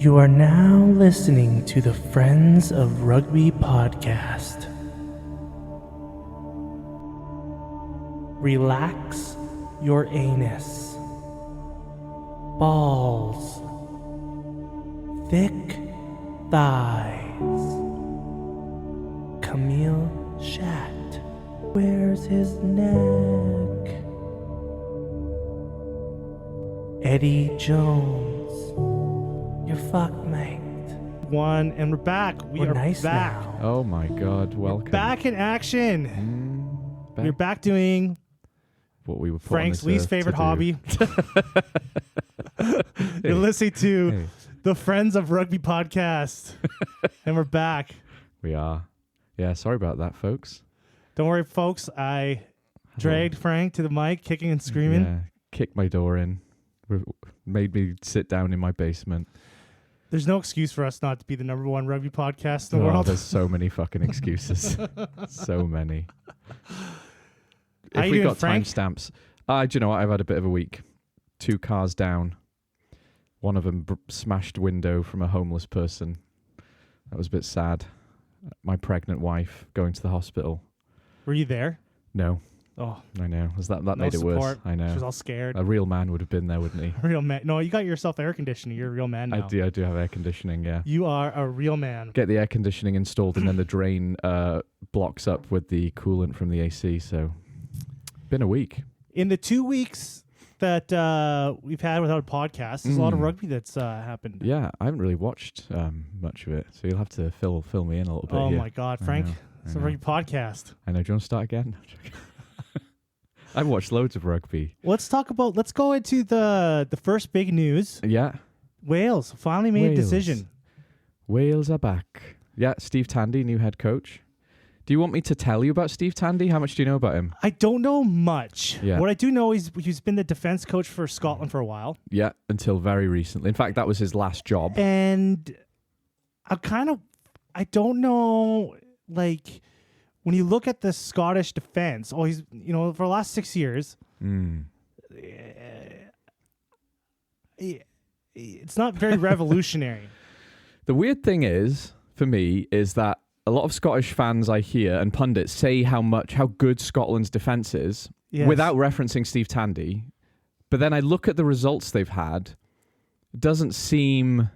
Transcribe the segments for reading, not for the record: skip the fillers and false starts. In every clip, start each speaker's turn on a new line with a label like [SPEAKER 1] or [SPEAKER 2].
[SPEAKER 1] You are now listening to the Friends of Rugby podcast. Relax your anus. Balls. Thick thighs. Camille Shat. Where's his neck? Eddie Jones. You're fucked, mate.
[SPEAKER 2] And we're back. We're
[SPEAKER 1] nice
[SPEAKER 2] back.
[SPEAKER 1] now.
[SPEAKER 3] Oh my God! Welcome.
[SPEAKER 2] Back in action.
[SPEAKER 3] Back.
[SPEAKER 2] We're back doing
[SPEAKER 3] What we were put on
[SPEAKER 2] Frank's
[SPEAKER 3] this
[SPEAKER 2] least
[SPEAKER 3] earth
[SPEAKER 2] favorite
[SPEAKER 3] to do.
[SPEAKER 2] hobby. You're listening to
[SPEAKER 3] Hey,
[SPEAKER 2] the Friends of Rugby podcast. And we're back.
[SPEAKER 3] we are. Yeah, sorry about that, folks.
[SPEAKER 2] Don't worry, folks. I dragged Frank to the mic, kicking and screaming.
[SPEAKER 3] Yeah, kicked my door in, made me sit down in my basement.
[SPEAKER 2] There's no excuse for us not to be the number one rugby podcast in the
[SPEAKER 3] Oh,
[SPEAKER 2] world.
[SPEAKER 3] there's so many fucking excuses. So many.
[SPEAKER 2] How
[SPEAKER 3] If
[SPEAKER 2] you
[SPEAKER 3] we
[SPEAKER 2] doing,
[SPEAKER 3] got
[SPEAKER 2] Frank?
[SPEAKER 3] timestamps. Do you know what? I've had a bit of a week. 2 cars down. One of them smashed window from a homeless person. That was a bit sad. My pregnant wife going to the hospital.
[SPEAKER 2] Were you there?
[SPEAKER 3] No,
[SPEAKER 2] Oh,
[SPEAKER 3] I know. That
[SPEAKER 2] no
[SPEAKER 3] made it
[SPEAKER 2] support.
[SPEAKER 3] worse. I
[SPEAKER 2] She was
[SPEAKER 3] know.
[SPEAKER 2] all scared.
[SPEAKER 3] A real man would have been there, wouldn't he?
[SPEAKER 2] Real man. No, you got yourself air conditioning. You're a real man now.
[SPEAKER 3] I do have air conditioning, yeah.
[SPEAKER 2] You are a real man.
[SPEAKER 3] Get the air conditioning installed and then the drain blocks up with the coolant from the AC, so been a week.
[SPEAKER 2] In the 2 weeks that we've had without a podcast, there's a lot of rugby that's happened.
[SPEAKER 3] Yeah, I haven't really watched much of it, so you'll have to fill me in a little bit.
[SPEAKER 2] Oh
[SPEAKER 3] here.
[SPEAKER 2] my God,
[SPEAKER 3] I
[SPEAKER 2] Frank.
[SPEAKER 3] know,
[SPEAKER 2] It's
[SPEAKER 3] I
[SPEAKER 2] a
[SPEAKER 3] know.
[SPEAKER 2] rugby podcast.
[SPEAKER 3] I know. Do you want to start again? No, I'm joking. I've watched loads of rugby.
[SPEAKER 2] Let's go into the first big news.
[SPEAKER 3] Yeah.
[SPEAKER 2] Wales finally made a
[SPEAKER 3] Wales.
[SPEAKER 2] decision.
[SPEAKER 3] Wales are back. Yeah, Steve Tandy, new head coach. Do you want me to tell you about Steve Tandy? How much do you know about him?
[SPEAKER 2] I don't know much.
[SPEAKER 3] Yeah.
[SPEAKER 2] What I do know is he's been the defense coach for Scotland for a while.
[SPEAKER 3] Yeah, until very recently. In fact, that was his last job.
[SPEAKER 2] And I don't know, like, when you look at the Scottish defense, he's, for the last 6 years, it's not very revolutionary.
[SPEAKER 3] The weird thing is, for me, is that a lot of Scottish fans I hear and pundits say how good Scotland's defence is
[SPEAKER 2] Yes.
[SPEAKER 3] without referencing Steve Tandy. But then I look at the results they've had. It doesn't seem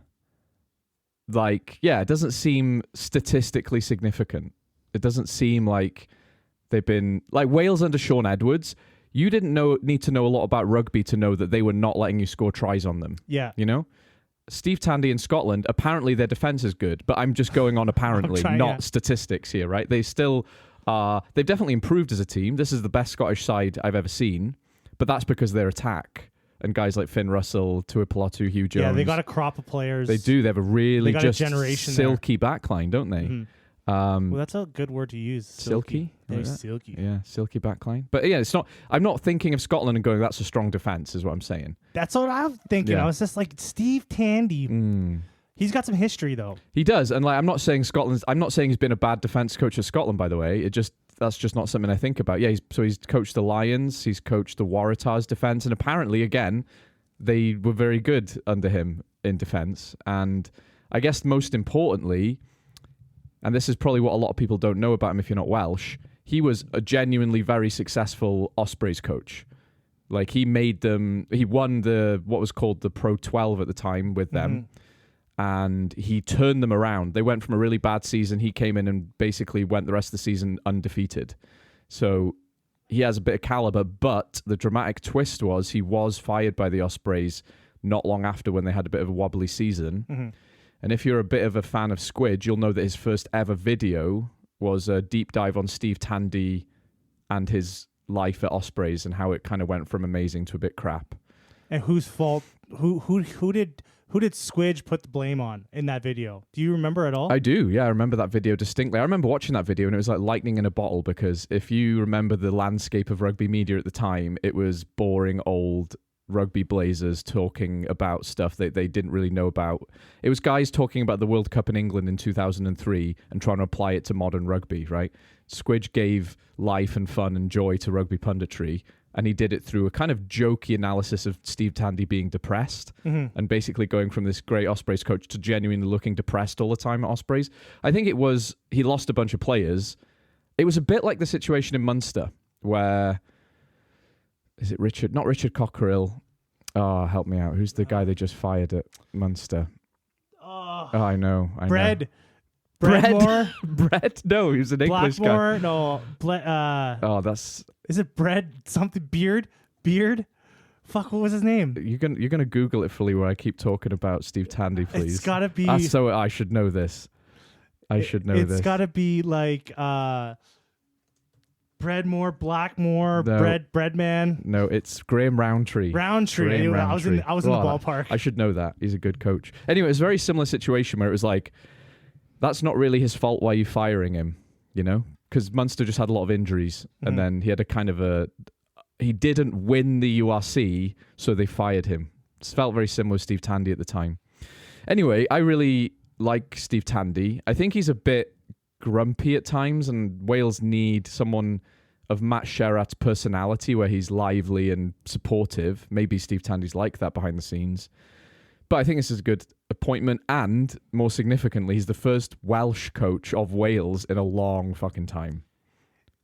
[SPEAKER 3] statistically significant. It doesn't seem like they've been like Wales under Sean Edwards. You didn't need to know a lot about rugby to know that they were not letting you score tries on them.
[SPEAKER 2] Yeah.
[SPEAKER 3] You know? Steve Tandy in Scotland, apparently their defence is good, but I'm just going on apparently, not statistics here, right? They still are, they've definitely improved as a team. This is the best Scottish side I've ever seen, but that's because their attack and guys like Finn Russell, Tuipulotu, Hugh Jones.
[SPEAKER 2] Yeah, they got a crop of players.
[SPEAKER 3] They do. They have a really
[SPEAKER 2] They got a
[SPEAKER 3] just
[SPEAKER 2] generation
[SPEAKER 3] silky backline, don't they?
[SPEAKER 2] Mhm. Well, that's a good word to use.
[SPEAKER 3] Silky?
[SPEAKER 2] Very
[SPEAKER 3] Like that?
[SPEAKER 2] silky.
[SPEAKER 3] Yeah, silky backline. But yeah, it's not. I'm not thinking of Scotland and going, that's a strong defence, is what I'm saying.
[SPEAKER 2] That's what I'm thinking.
[SPEAKER 3] Yeah.
[SPEAKER 2] I was just like, Steve Tandy. He's got some history, though.
[SPEAKER 3] He does, and I'm not saying he's been a bad defence coach of Scotland, by the way. That's just not something I think about. Yeah, he's coached the Lions, he's coached the Waratahs defence, and apparently, again, they were very good under him in defence. And I guess most importantly, and this is probably what a lot of people don't know about him if you're not Welsh, he was a genuinely very successful Ospreys coach. Like he won what was called the Pro 12 at the time with them. And he turned them around. They went from a really bad season. He came in and basically went the rest of the season undefeated. So he has a bit of caliber, but the dramatic twist was he was fired by the Ospreys not long after when they had a bit of a wobbly season. And if you're a bit of a fan of Squidge, you'll know that his first ever video was a deep dive on Steve Tandy and his life at Ospreys and how it kind of went from amazing to a bit crap.
[SPEAKER 2] And whose fault? Who did Squidge put the blame on in that video? Do you remember at all?
[SPEAKER 3] I do, yeah. I remember that video distinctly. I remember watching that video and it was like lightning in a bottle because if you remember the landscape of rugby media at the time, it was boring old rugby blazers talking about stuff that they didn't really know about. It was guys talking about the World Cup in England in 2003 and trying to apply it to modern rugby, right? Squidge gave life and fun and joy to rugby punditry And he did it through a kind of jokey analysis of Steve Tandy being depressed and basically going from this great Ospreys coach to genuinely looking depressed all the time at Ospreys. I think he lost a bunch of players. It was a bit like the situation in Munster where, is it Richard? Not Richard Cockerill. Oh, help me out. Who's the guy they just fired at Munster? Oh, I know.
[SPEAKER 2] Bread.
[SPEAKER 3] Bread? Bread? No, he was an English
[SPEAKER 2] Blackmore?
[SPEAKER 3] guy.
[SPEAKER 2] No.
[SPEAKER 3] Oh, that's...
[SPEAKER 2] Is it Bread something? Beard? Fuck, what was his name?
[SPEAKER 3] You're gonna Google it fully where I keep talking about Steve Tandy, please.
[SPEAKER 2] It's gotta be...
[SPEAKER 3] So I should know this. It's
[SPEAKER 2] gotta be like... Breadmore, Blackmore,
[SPEAKER 3] No.
[SPEAKER 2] Breadman.
[SPEAKER 3] No, it's Graham Roundtree.
[SPEAKER 2] Anyway, I was in the ballpark.
[SPEAKER 3] I should know that. He's a good coach. Anyway, it's a very similar situation where it was like, that's not really his fault why you're firing him, you know? Because Munster just had a lot of injuries, and then he had a kind of he didn't win the URC, so they fired him. It felt very similar with Steve Tandy at the time. Anyway, I really like Steve Tandy. I think he's a bit grumpy at times, and Wales need someone of Matt Sherratt's personality where he's lively and supportive. Maybe Steve Tandy's like that behind the scenes. But I think this is a good appointment, and more significantly, he's the first Welsh coach of Wales in a long fucking time.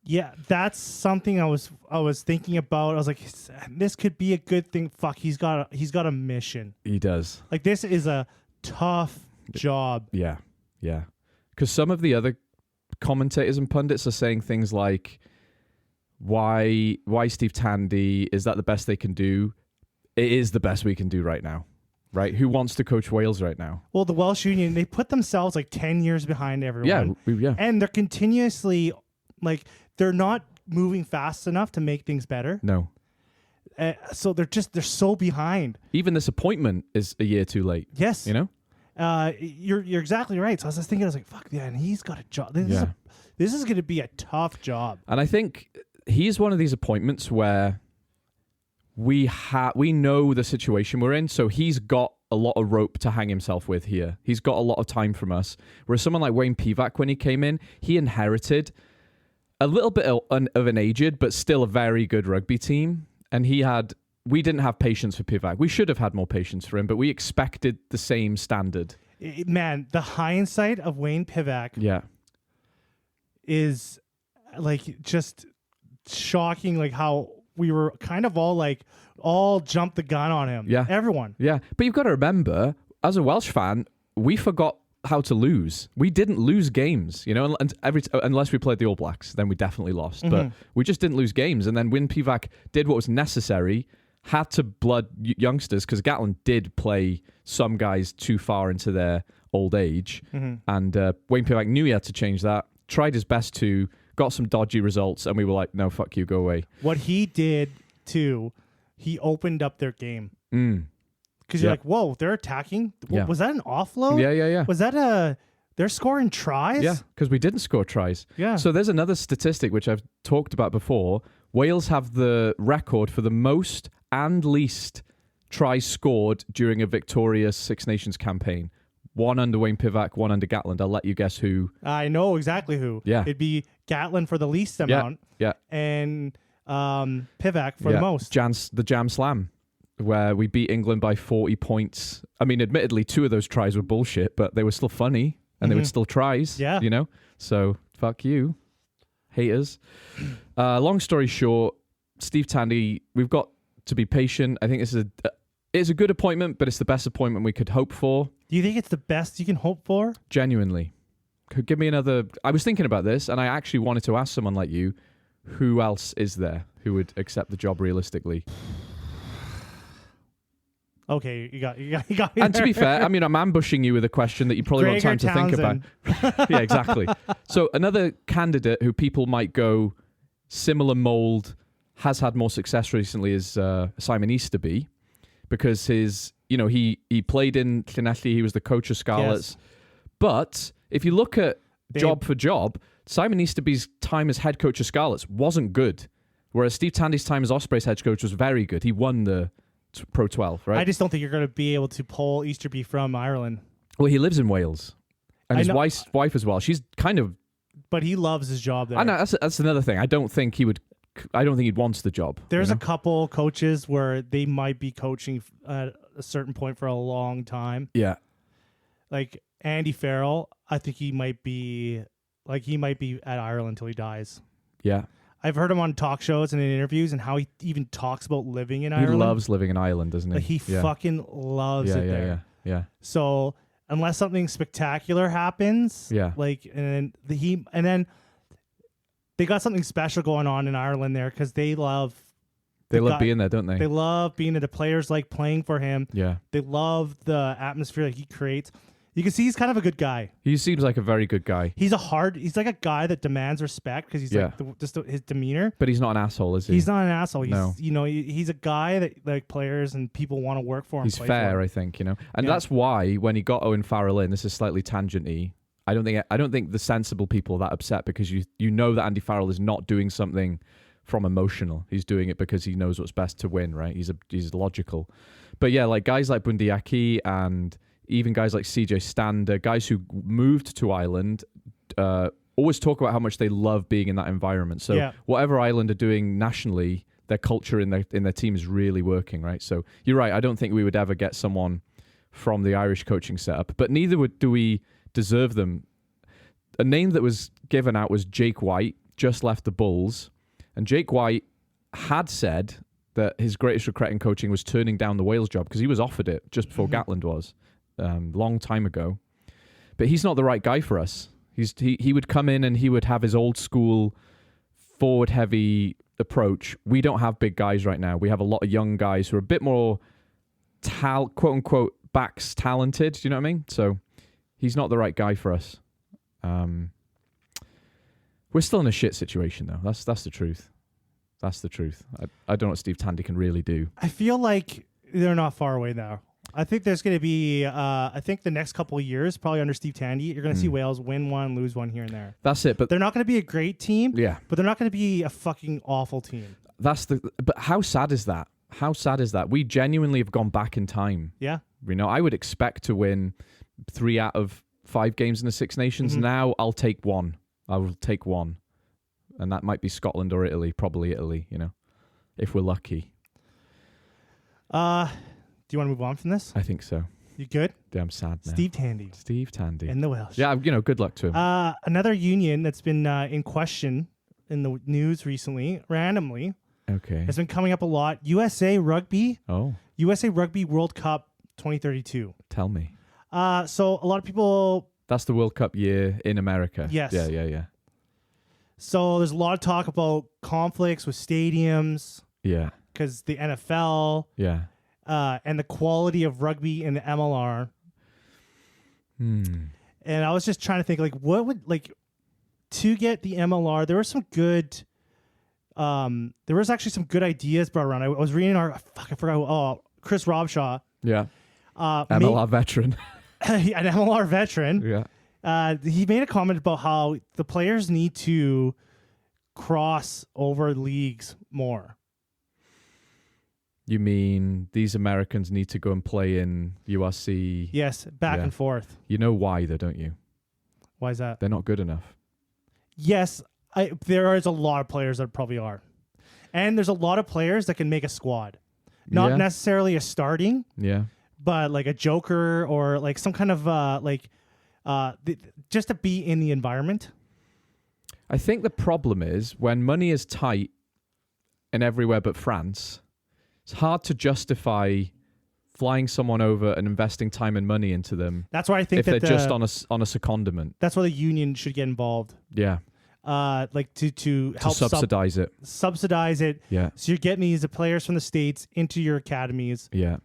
[SPEAKER 2] Yeah, that's something I was thinking about. I was like, this could be a good thing. Fuck, he's got a mission.
[SPEAKER 3] He does.
[SPEAKER 2] Like, this is a tough job.
[SPEAKER 3] Yeah. Because some of the other commentators and pundits are saying things like, why Steve Tandy? Is that the best they can do? It is the best we can do right now. Right? Who wants to coach Wales right now?
[SPEAKER 2] Well, the Welsh Union, they put themselves like 10 years behind everyone.
[SPEAKER 3] Yeah.
[SPEAKER 2] And they're continuously, like, they're not moving fast enough to make things better.
[SPEAKER 3] No.
[SPEAKER 2] So they're so behind.
[SPEAKER 3] Even this appointment is a year too late.
[SPEAKER 2] Yes.
[SPEAKER 3] You know?
[SPEAKER 2] You're exactly right. So I was just thinking, I was like, fuck, yeah, and he's got a job. This is going to be a tough job.
[SPEAKER 3] And I think he's one of these appointments where we know the situation we're in, so he's got a lot of rope to hang himself with here. He's got a lot of time from us. Whereas someone like Wayne Pivac, when he came in, he inherited a little bit of an aged, but still a very good rugby team. And we didn't have patience for Pivac. We should have had more patience for him, but we expected the same standard.
[SPEAKER 2] Man, the hindsight of Wayne Pivac is like just shocking, like how we were kind of all jumped the gun on him.
[SPEAKER 3] Yeah.
[SPEAKER 2] Everyone.
[SPEAKER 3] Yeah. But you've got to remember, as a Welsh fan, we forgot how to lose. We didn't lose games, you know, and unless we played the All Blacks, then we definitely lost. But we just didn't lose games. And then Wayne Pivac did what was necessary, had to blood youngsters, because Gatland did play some guys too far into their old age. And Wayne Pivac knew he had to change that, tried his best to, got some dodgy results, and we were like, no, fuck you, go away.
[SPEAKER 2] What he did, too, he opened up their game. Because you're like, whoa, they're attacking? Was that an offload?
[SPEAKER 3] Yeah.
[SPEAKER 2] Was that they're scoring tries?
[SPEAKER 3] Yeah, because we didn't score tries.
[SPEAKER 2] Yeah.
[SPEAKER 3] So there's another statistic, which I've talked about before. Wales have the record for the most and least tries scored during a victorious Six Nations campaign. One under Wayne Pivac, one under Gatland. I'll let you guess who.
[SPEAKER 2] I know exactly who.
[SPEAKER 3] Yeah.
[SPEAKER 2] It'd be Gatland for the least amount.
[SPEAKER 3] Yeah.
[SPEAKER 2] And Pivac for the most.
[SPEAKER 3] The Jam Slam, where we beat England by 40 points. I mean, admittedly, 2 of those tries were bullshit, but they were still funny, and they were still tries.
[SPEAKER 2] Yeah.
[SPEAKER 3] You know? So, fuck you, haters. Long story short, Steve Tandy, we've got to be patient. I think this is a good appointment, but it's the best appointment we could hope for.
[SPEAKER 2] Do you think it's the best you can hope for?
[SPEAKER 3] Genuinely. Could give me another... I was thinking about this, and I actually wanted to ask someone like you, who else is there who would accept the job realistically?
[SPEAKER 2] Okay, you got me.
[SPEAKER 3] And to be fair, I mean, I'm ambushing you with a question that you probably want time to think about. Yeah, exactly. So another candidate who people might go similar mold, has had more success recently is Simon Easterby, because he played in Llanelli, he was the coach of Scarlets. Yes. But if you look at job for job, Simon Easterby's time as head coach of Scarlets wasn't good, whereas Steve Tandy's time as Ospreys head coach was very good. He won the Pro 12, right?
[SPEAKER 2] I just don't think you're going to be able to pull Easterby from Ireland.
[SPEAKER 3] Well, he lives in Wales, and his wife as well. She's kind of...
[SPEAKER 2] But he loves his job there.
[SPEAKER 3] I know, that's another thing. I don't think he would I don't think he wants the job.
[SPEAKER 2] There's a couple coaches where they might be coaching at a certain point for a long time.
[SPEAKER 3] Yeah.
[SPEAKER 2] Like Andy Farrell, I think he might be at Ireland until he dies.
[SPEAKER 3] Yeah.
[SPEAKER 2] I've heard him on talk shows and in interviews and how he even talks about living in Ireland.
[SPEAKER 3] He loves living in Ireland, doesn't he?
[SPEAKER 2] Like he fucking loves it there.
[SPEAKER 3] Yeah.
[SPEAKER 2] So unless something spectacular happens, and then they got something special going on in Ireland there because they love
[SPEAKER 3] being there, don't they?
[SPEAKER 2] They love being there. The players like playing for him.
[SPEAKER 3] Yeah.
[SPEAKER 2] They love the atmosphere that he creates. You can see he's kind of a good guy.
[SPEAKER 3] He seems like a very good guy.
[SPEAKER 2] He's like a guy that demands respect because he's like his demeanor.
[SPEAKER 3] But he's not an asshole, is he?
[SPEAKER 2] He's not an asshole. He's he's a guy that like players and people want to work for him.
[SPEAKER 3] He's fair, I think, and that's why when he got Owen Farrell in, this is slightly tangenty. I don't think the sensible people are that upset because you know that Andy Farrell is not doing something from emotional. He's doing it because he knows what's best to win, right? He's logical. But yeah, like guys like Bundyaki and even guys like CJ Stander, guys who moved to Ireland, always talk about how much they love being in that environment. So whatever Ireland are doing nationally, their culture in their team is really working, right? So you're right. I don't think we would ever get someone from the Irish coaching setup, but neither do we deserve them. A name that was given out was Jake White, just left the Bulls, and Jake White had said that his greatest regret in coaching was turning down the Wales job because he was offered it just before Gatland was. Long time ago, but he's not the right guy for us. He would come in and he would have his old school forward heavy approach. We don't have big guys right now. We have a lot of young guys who are a bit more quote unquote backs talented. Do you know what I mean? So he's not the right guy for us. We're still in a shit situation though. That's the truth. That's the truth. I don't know what Steve Tandy can really do.
[SPEAKER 2] I feel like they're not far away now. I think there's going to be, I think the next couple of years, probably under Steve Tandy, you're going to see Wales win one, lose one here and there.
[SPEAKER 3] That's it. But
[SPEAKER 2] they're not going to be a great team.
[SPEAKER 3] Yeah.
[SPEAKER 2] But they're not going to be a fucking awful team.
[SPEAKER 3] But how sad is that? How sad is that? We genuinely have gone back in time.
[SPEAKER 2] Yeah.
[SPEAKER 3] I would expect to win 3 out of 5 games in the Six Nations. Now I'll take one. I will take one. And that might be Scotland or Italy, probably Italy, if we're lucky.
[SPEAKER 2] Do you want to move on from this?
[SPEAKER 3] I think so.
[SPEAKER 2] You good?
[SPEAKER 3] Yeah, I'm sad now.
[SPEAKER 2] Steve Tandy.
[SPEAKER 3] In
[SPEAKER 2] the Welsh.
[SPEAKER 3] Yeah, good luck to him.
[SPEAKER 2] Another union that's been in question in the news recently, randomly.
[SPEAKER 3] Okay.
[SPEAKER 2] Has been coming up a lot. USA Rugby.
[SPEAKER 3] Oh.
[SPEAKER 2] USA Rugby World Cup 2032.
[SPEAKER 3] Tell me.
[SPEAKER 2] So a lot of people...
[SPEAKER 3] That's the World Cup year in America.
[SPEAKER 2] Yes.
[SPEAKER 3] Yeah.
[SPEAKER 2] So there's a lot of talk about conflicts with stadiums.
[SPEAKER 3] Yeah.
[SPEAKER 2] Because the NFL...
[SPEAKER 3] Yeah.
[SPEAKER 2] And the quality of rugby in the MLR. And I was just trying to think, like, what would, like, to get the MLR, there were some good, there was actually some good ideas brought around. I was reading I forgot, Chris Robshaw.
[SPEAKER 3] Yeah. MLR veteran.
[SPEAKER 2] An MLR veteran.
[SPEAKER 3] Yeah.
[SPEAKER 2] He made a comment about how the players need to cross over leagues more.
[SPEAKER 3] You mean these Americans need to go and play in URC?
[SPEAKER 2] Yes, back and forth.
[SPEAKER 3] You know why, though, don't you?
[SPEAKER 2] Why is that?
[SPEAKER 3] They're not good enough.
[SPEAKER 2] Yes, there is a lot of players that probably are. And there's a lot of players that can make a squad. Not necessarily a starting, but like a joker or like some kind of just to be in the environment.
[SPEAKER 3] I think the problem is when money is tight in everywhere but France, it's hard to justify flying someone over and investing time and money into them.
[SPEAKER 2] That's why I think
[SPEAKER 3] if they're just on a secondment.
[SPEAKER 2] That's why the union should get involved.
[SPEAKER 3] Yeah.
[SPEAKER 2] Like to help
[SPEAKER 3] subsidize it.
[SPEAKER 2] Subsidize it.
[SPEAKER 3] Yeah.
[SPEAKER 2] So you're getting these players from the States into your academies.
[SPEAKER 3] Yeah.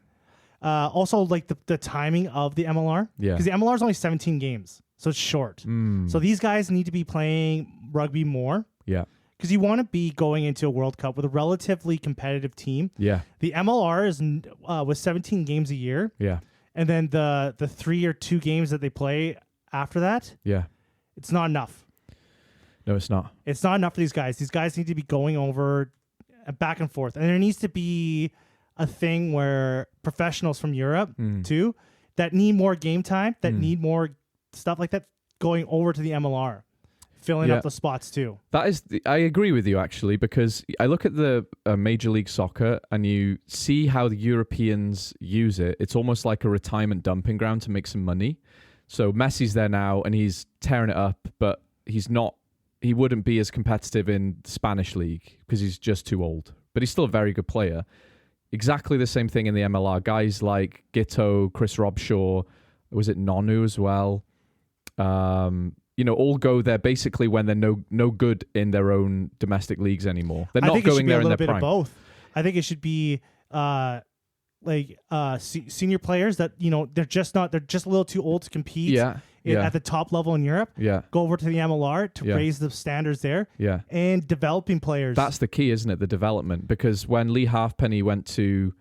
[SPEAKER 2] Also, like the timing of the MLR.
[SPEAKER 3] Yeah.
[SPEAKER 2] Because the MLR is only 17 games, so it's short. So these guys need to be playing rugby more.
[SPEAKER 3] Yeah.
[SPEAKER 2] Because you want to be going into a World Cup with a relatively competitive team.
[SPEAKER 3] Yeah.
[SPEAKER 2] The MLR is was 17 games a year.
[SPEAKER 3] Yeah.
[SPEAKER 2] And then the 3 or 2 games that they play after that.
[SPEAKER 3] Yeah.
[SPEAKER 2] It's not enough.
[SPEAKER 3] No, it's not.
[SPEAKER 2] It's not enough for these guys. These guys need to be going over back and forth. And there needs to be a thing where professionals from Europe, too, that need more game time, that need more stuff like that, going over to the MLR. filling up the spots too.
[SPEAKER 3] I agree with you actually, because I look at the Major League Soccer and you see how the Europeans use it. It's almost like a retirement dumping ground to make some money. So Messi's there now and he's tearing it up, but he wouldn't be as competitive in the Spanish league because he's just too old. But he's still a very good player. Exactly the same thing in the MLR. Guys like Gito, Chris Robshaw, was it Nonu as well? All go there basically when they're no good in their own domestic leagues anymore. They're not going there in their prime.
[SPEAKER 2] I think it should be a little bit of both. I think it should be senior players that they're just a little too old to compete at the top level in Europe.
[SPEAKER 3] Yeah,
[SPEAKER 2] go over to the MLR to raise the standards there.
[SPEAKER 3] Yeah,
[SPEAKER 2] and developing players.
[SPEAKER 3] That's the key, isn't it? The development, because when Lee Halfpenny went to,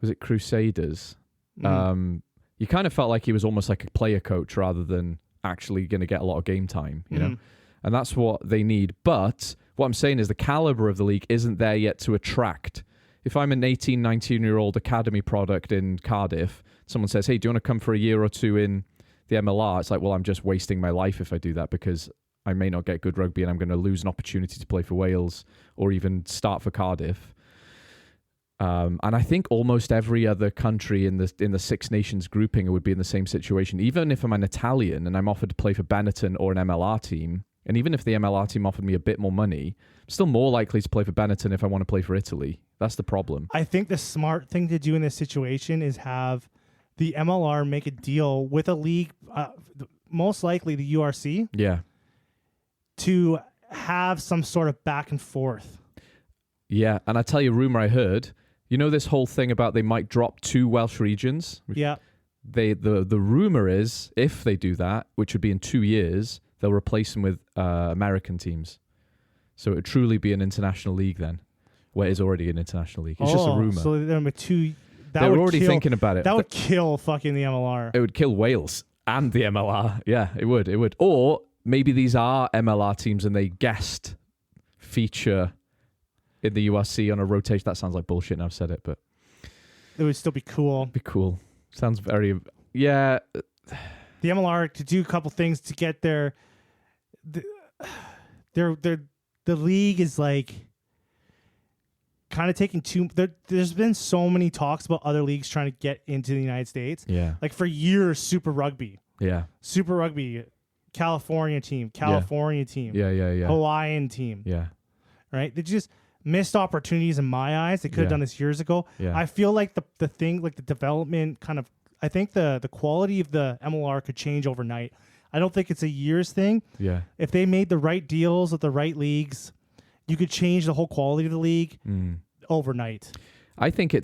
[SPEAKER 3] was it Crusaders? You kind of felt like he was almost like a player coach rather than actually going to get a lot of game time, you know? And that's what they need. But what I'm saying is the caliber of the league isn't there yet to attract. If I'm an 18, 19-year-old academy product in Cardiff, someone says, hey, do you want to come for a year or two in the MLR? It's like, well, I'm just wasting my life if I do that because I may not get good rugby and I'm going to lose an opportunity to play for Wales or even start for Cardiff. And I think almost every other country in the Six Nations grouping would be in the same situation. Even if I'm an Italian and I'm offered to play for Benetton or an MLR team, and even if the MLR team offered me a bit more money, I'm still more likely to play for Benetton if I want to play for Italy. That's the problem.
[SPEAKER 2] I think the smart thing to do in this situation is have the MLR make a deal with a league, most likely the URC, to have some sort of back and forth.
[SPEAKER 3] Yeah, and I tell you a rumor I heard. You know this whole thing about they might drop 2 Welsh regions?
[SPEAKER 2] Yeah.
[SPEAKER 3] The rumor is, if they do that, which would be in 2 years, they'll replace them with American teams. So it would truly be an international league then, where it's already an international league. It's just a rumor.
[SPEAKER 2] So they're with 2...
[SPEAKER 3] They were already thinking about it.
[SPEAKER 2] That would kill fucking the MLR.
[SPEAKER 3] It would kill Wales and the MLR. Yeah, it would. It would. Or maybe these are MLR teams and they guest feature in the URC on a rotation. That sounds like bullshit now I've said it, but
[SPEAKER 2] it would still be cool.
[SPEAKER 3] Be cool. Sounds very... Yeah.
[SPEAKER 2] The MLR to do a couple things to get the league is like kind of taking there's been so many talks about other leagues trying to get into the United States.
[SPEAKER 3] Yeah.
[SPEAKER 2] Like for years, Super Rugby.
[SPEAKER 3] Yeah.
[SPEAKER 2] Super Rugby, California team. Yeah. Hawaiian team.
[SPEAKER 3] Yeah.
[SPEAKER 2] Right? They just missed opportunities in my eyes. They could have done this years ago.
[SPEAKER 3] Yeah.
[SPEAKER 2] I feel like the thing, like the development kind of, I think the quality of the MLR could change overnight. I don't think it's a year's thing.
[SPEAKER 3] Yeah.
[SPEAKER 2] If they made the right deals with the right leagues, you could change the whole quality of the league overnight.
[SPEAKER 3] I think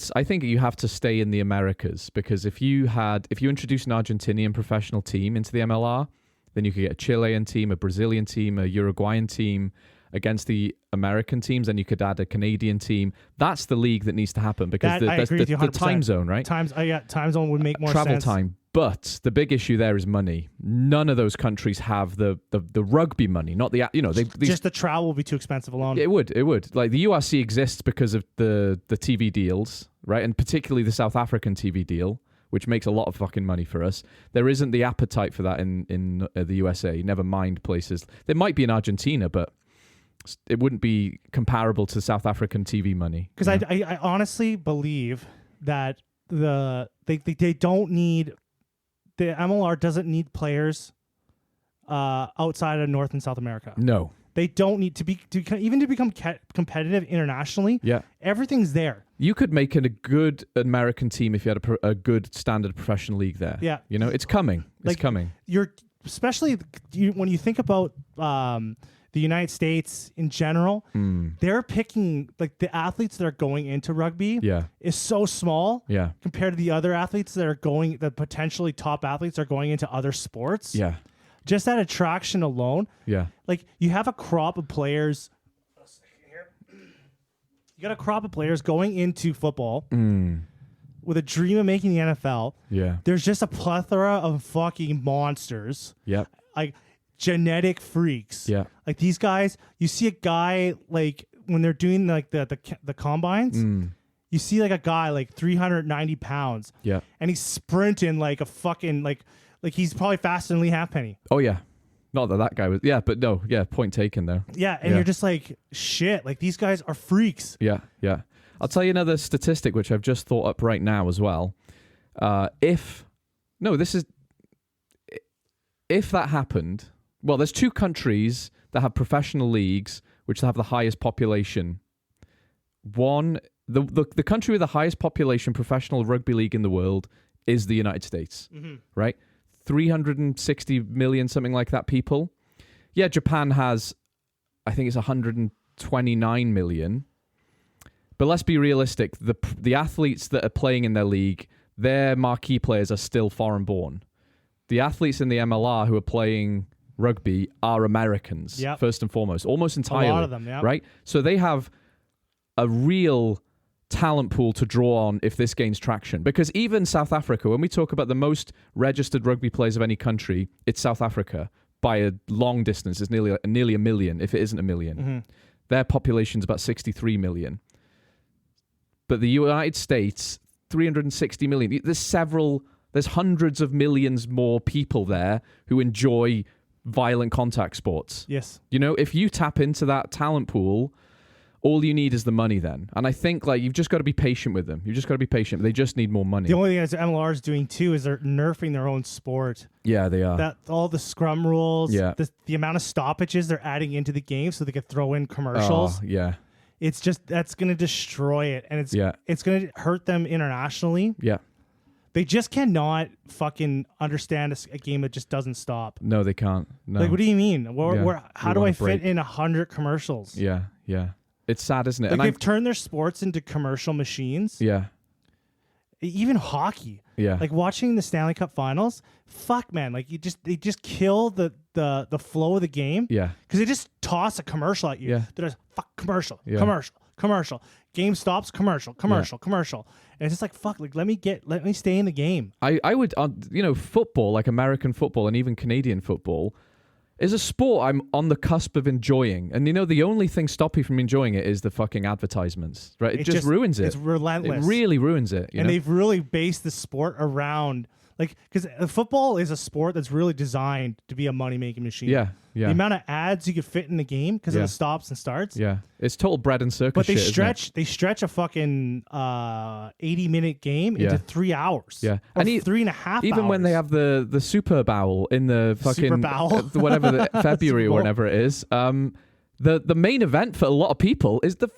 [SPEAKER 3] you have to stay in the Americas, because if you introduce an Argentinian professional team into the MLR, then you could get a Chilean team, a Brazilian team, a Uruguayan team against the American teams, and you could add a Canadian team. That's the league that needs to happen, because the time zone, right?
[SPEAKER 2] Time zone would make more
[SPEAKER 3] travel
[SPEAKER 2] sense.
[SPEAKER 3] Time. But the big issue there is money. None of those countries have the rugby money, not the
[SPEAKER 2] just the travel will be too expensive alone.
[SPEAKER 3] It would. Like the URC exists because of the TV deals, right? And particularly the South African TV deal, which makes a lot of fucking money for us. There isn't the appetite for that in the USA. Never mind places. There might be in Argentina, but it wouldn't be comparable to South African TV money.
[SPEAKER 2] Because I honestly believe that they don't need... The MLR doesn't need players outside of North and South America.
[SPEAKER 3] No.
[SPEAKER 2] They don't need to become competitive internationally.
[SPEAKER 3] Yeah.
[SPEAKER 2] Everything's there.
[SPEAKER 3] You could make it a good American team if you had a good standard professional league there.
[SPEAKER 2] Yeah.
[SPEAKER 3] You know, it's coming. It's coming.
[SPEAKER 2] Especially when you think about the United States in general, they're picking, like, the athletes that are going into rugby is so small compared to the other athletes the potentially top athletes are going into other sports.
[SPEAKER 3] Yeah.
[SPEAKER 2] Just that attraction alone.
[SPEAKER 3] Yeah.
[SPEAKER 2] Like, you have a crop of players. You got a crop of players going into football with a dream of making the NFL.
[SPEAKER 3] Yeah.
[SPEAKER 2] There's just a plethora of fucking monsters.
[SPEAKER 3] Yep.
[SPEAKER 2] Like, genetic freaks.
[SPEAKER 3] Yeah.
[SPEAKER 2] Like, these guys, you see a guy, like, when they're doing like the combines, you see like a guy like 390 pounds.
[SPEAKER 3] Yeah.
[SPEAKER 2] And he's sprinting like a fucking like he's probably faster than Lee Halfpenny.
[SPEAKER 3] Oh yeah. Not that guy was. Yeah, but no. Yeah, point taken there.
[SPEAKER 2] Yeah, and you're just like, shit. Like these guys are freaks.
[SPEAKER 3] Yeah. I'll tell you another statistic which I've just thought up right now as well. If that happened, well, there's 2 countries that have professional leagues which have the highest population. One, the country with the highest population professional rugby league in the world is the United States, right? 360 million, something like that, people. Yeah, Japan has, I think it's 129 million. But let's be realistic. The athletes that are playing in their league, their marquee players are still foreign born. The athletes in the MLR who are playing rugby are Americans, first and foremost, almost entirely.
[SPEAKER 2] A lot of them,
[SPEAKER 3] right? So they have a real talent pool to draw on if this gains traction. Because even South Africa, when we talk about the most registered rugby players of any country, it's South Africa by a long distance. It's nearly a million, if it isn't a million. Their population's about 63 million. But the United States, 360 million. There's hundreds of millions more people there who enjoy violent contact sports.
[SPEAKER 2] Yes.
[SPEAKER 3] You know, if you tap into that talent pool, all you need is the money then. And I think you've just got to be patient with them. You've just got to be patient. They just need more money.
[SPEAKER 2] The only thing that MLR is doing too is they're nerfing their own sport.
[SPEAKER 3] Yeah, they are.
[SPEAKER 2] That all the scrum rules, the amount of stoppages they're adding into the game so they could throw in commercials.
[SPEAKER 3] Oh, yeah.
[SPEAKER 2] It's just, that's going to destroy it. And it's going to hurt them internationally.
[SPEAKER 3] Yeah.
[SPEAKER 2] They just cannot fucking understand a game that just doesn't stop.
[SPEAKER 3] No, they can't. No.
[SPEAKER 2] Like, what do you mean? How do I fit in 100 commercials?
[SPEAKER 3] Yeah. It's sad, isn't it?
[SPEAKER 2] Like, they've turned their sports into commercial machines.
[SPEAKER 3] Yeah.
[SPEAKER 2] Even hockey.
[SPEAKER 3] Yeah.
[SPEAKER 2] Like, watching the Stanley Cup Finals, fuck, man. Like, they just kill the flow of the game.
[SPEAKER 3] Yeah.
[SPEAKER 2] Because they just toss a commercial at you.
[SPEAKER 3] Yeah.
[SPEAKER 2] They're just, fuck, commercial. Game stops, commercial. And it's just like, fuck, like, let me stay in the game.
[SPEAKER 3] I would, football, like American football and even Canadian football, is a sport I'm on the cusp of enjoying. And, the only thing stopping me from enjoying it is the fucking advertisements, right? It just ruins it.
[SPEAKER 2] It's relentless.
[SPEAKER 3] It really ruins it.
[SPEAKER 2] And they've really based the sport around, like, because football is a sport that's really designed to be a money-making machine.
[SPEAKER 3] Yeah.
[SPEAKER 2] The amount of ads you could fit in the game because of the stops and starts.
[SPEAKER 3] Yeah. It's total bread and circus
[SPEAKER 2] But they
[SPEAKER 3] shit,
[SPEAKER 2] they stretch a fucking 80-minute game into 3 hours.
[SPEAKER 3] Yeah.
[SPEAKER 2] Or 3.5
[SPEAKER 3] even
[SPEAKER 2] hours.
[SPEAKER 3] when they have the Super Bowl in the fucking
[SPEAKER 2] Super Bowl?
[SPEAKER 3] whatever February or whatever it is, the main event for a lot of people is the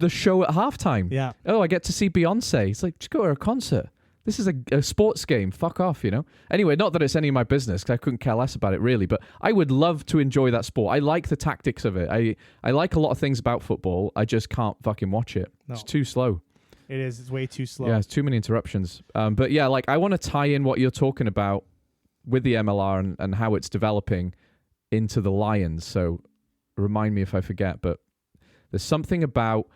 [SPEAKER 3] show at halftime.
[SPEAKER 2] Yeah.
[SPEAKER 3] Oh, I get to see Beyonce. It's like, just go to a concert. This is a sports game. Fuck off, Anyway, not that it's any of my business because I couldn't care less about it really, but I would love to enjoy that sport. I like the tactics of it. I like a lot of things about football. I just can't fucking watch it. No. It's too slow.
[SPEAKER 2] It is. It's way too slow.
[SPEAKER 3] Yeah, it's too many interruptions. But yeah, like I want to tie in what you're talking about with the MLR and how it's developing into the Lions. So remind me if I forget, but there's something about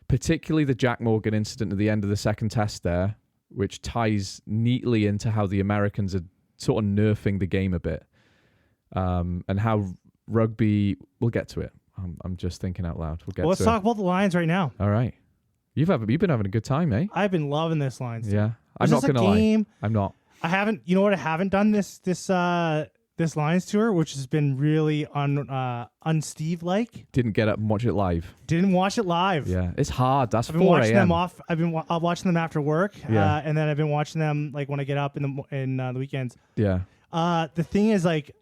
[SPEAKER 3] particularly the Jack Morgan incident at the end of the second test there, which ties neatly into how the Americans are sort of nerfing the game a bit, and how rugby. We'll get to it. I'm just thinking out loud.
[SPEAKER 2] Let's talk about the Lions right now.
[SPEAKER 3] All right, you've been having a good time, eh?
[SPEAKER 2] I've been loving this Lions.
[SPEAKER 3] Yeah, I'm not gonna lie. I'm not.
[SPEAKER 2] I haven't. You know what? I haven't done this Lions tour, which has been really un-Steve like.
[SPEAKER 3] Didn't get up and watch it live.
[SPEAKER 2] Didn't watch it live.
[SPEAKER 3] Yeah, it's hard. That's 4 a.m.
[SPEAKER 2] I've been watching them after work.
[SPEAKER 3] Yeah.
[SPEAKER 2] And then I've been watching them like when I get up in the weekends.
[SPEAKER 3] Yeah.
[SPEAKER 2] The thing is thing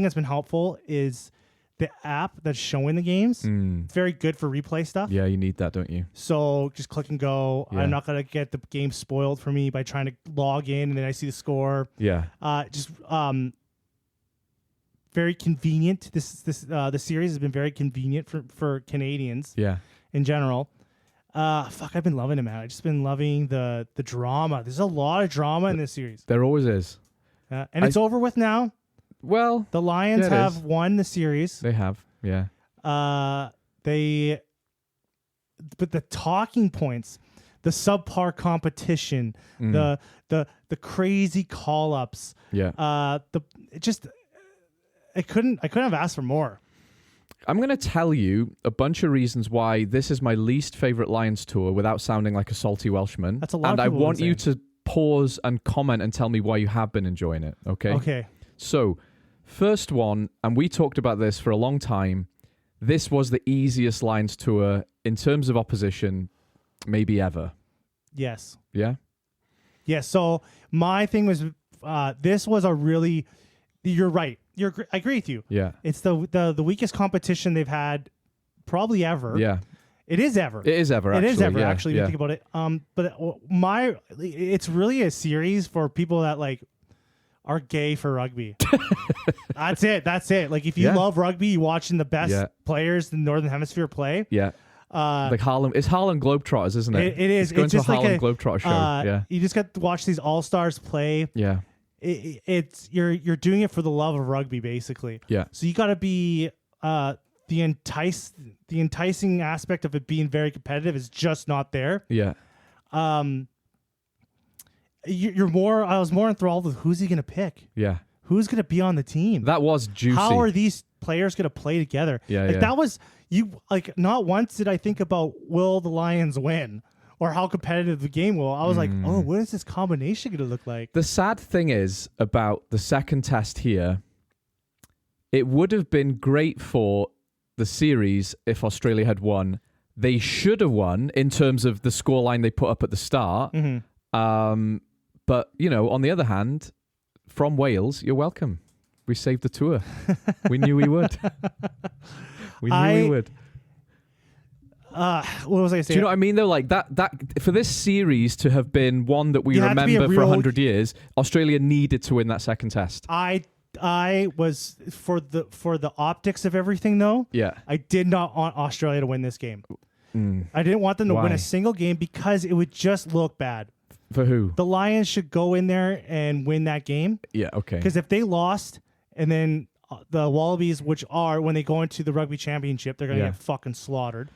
[SPEAKER 2] that's been helpful is the app that's showing the games. It's very good for replay stuff.
[SPEAKER 3] Yeah, you need that, don't you?
[SPEAKER 2] So just click and go. Yeah. I'm not gonna get the game spoiled for me by trying to log in and then I see the score.
[SPEAKER 3] Yeah.
[SPEAKER 2] Very convenient. The series has been very convenient for Canadians.
[SPEAKER 3] Yeah.
[SPEAKER 2] In general. I've been loving it, man. I've just been loving the drama. There's a lot of drama in this series.
[SPEAKER 3] There always is.
[SPEAKER 2] And it's over with now.
[SPEAKER 3] Well,
[SPEAKER 2] the Lions have won the series.
[SPEAKER 3] They have, yeah.
[SPEAKER 2] But the talking points, the subpar competition, the crazy call ups, I couldn't have asked for more.
[SPEAKER 3] I'm going to tell you a bunch of reasons why this is my least favorite Lions tour without sounding like a salty Welshman.
[SPEAKER 2] That's a lot.
[SPEAKER 3] And I want you to pause and comment and tell me why you have been enjoying it. Okay.
[SPEAKER 2] Okay.
[SPEAKER 3] So, First one, and we talked about this for a long time. This was the easiest Lions tour in terms of opposition, maybe ever.
[SPEAKER 2] Yes.
[SPEAKER 3] Yeah?
[SPEAKER 2] Yeah, so my thing was this was a really... You're right. I agree with you.
[SPEAKER 3] Yeah.
[SPEAKER 2] It's the weakest competition they've had probably ever.
[SPEAKER 3] Yeah.
[SPEAKER 2] It is ever.
[SPEAKER 3] It is ever, actually.
[SPEAKER 2] It is ever,
[SPEAKER 3] yeah,
[SPEAKER 2] actually, when you think about it. But it's really a series for people that, like, are gay for rugby. That's it. Like, if you love rugby, you're watching the best players in the Northern Hemisphere play.
[SPEAKER 3] Yeah. Like Harlem. It's Harlem Globetrotters, isn't it?
[SPEAKER 2] It is.
[SPEAKER 3] It's going
[SPEAKER 2] it's
[SPEAKER 3] to
[SPEAKER 2] just
[SPEAKER 3] a Harlem
[SPEAKER 2] like
[SPEAKER 3] Globetrotter show. Yeah.
[SPEAKER 2] You just got to watch these all-stars play.
[SPEAKER 3] Yeah.
[SPEAKER 2] You're doing it for the love of rugby, basically.
[SPEAKER 3] Yeah. So
[SPEAKER 2] you got to be the enticing aspect of it being very competitive is just not there.
[SPEAKER 3] Yeah.
[SPEAKER 2] You're more. I was more enthralled with who's he going to pick.
[SPEAKER 3] Yeah.
[SPEAKER 2] Who's going to be on the team?
[SPEAKER 3] That was juicy.
[SPEAKER 2] How are these players going to play together?
[SPEAKER 3] Yeah.
[SPEAKER 2] Like that was not once did I think about will the Lions win or how competitive the game will. I was like, oh, what is this combination going to look like?
[SPEAKER 3] The sad thing is about the second test here, it would have been great for the series if Australia had won. They should have won in terms of the scoreline they put up at the start.
[SPEAKER 2] Mm-hmm.
[SPEAKER 3] But, on the other hand, from Wales, you're welcome. We saved the tour. We knew we would. We would.
[SPEAKER 2] What was I saying?
[SPEAKER 3] Do you know what I mean, though? Like that for this series to have been one that we remember for 100 years, Australia needed to win that second test.
[SPEAKER 2] I was for the optics of everything, though.
[SPEAKER 3] Yeah.
[SPEAKER 2] I did not want Australia to win this game. I didn't want them to win a single game because it would just look bad.
[SPEAKER 3] For who?
[SPEAKER 2] The Lions should go in there and win that game.
[SPEAKER 3] Yeah, okay.
[SPEAKER 2] Because if they lost, and then the Wallabies, which are, when they go into the rugby championship, they're going to get fucking slaughtered.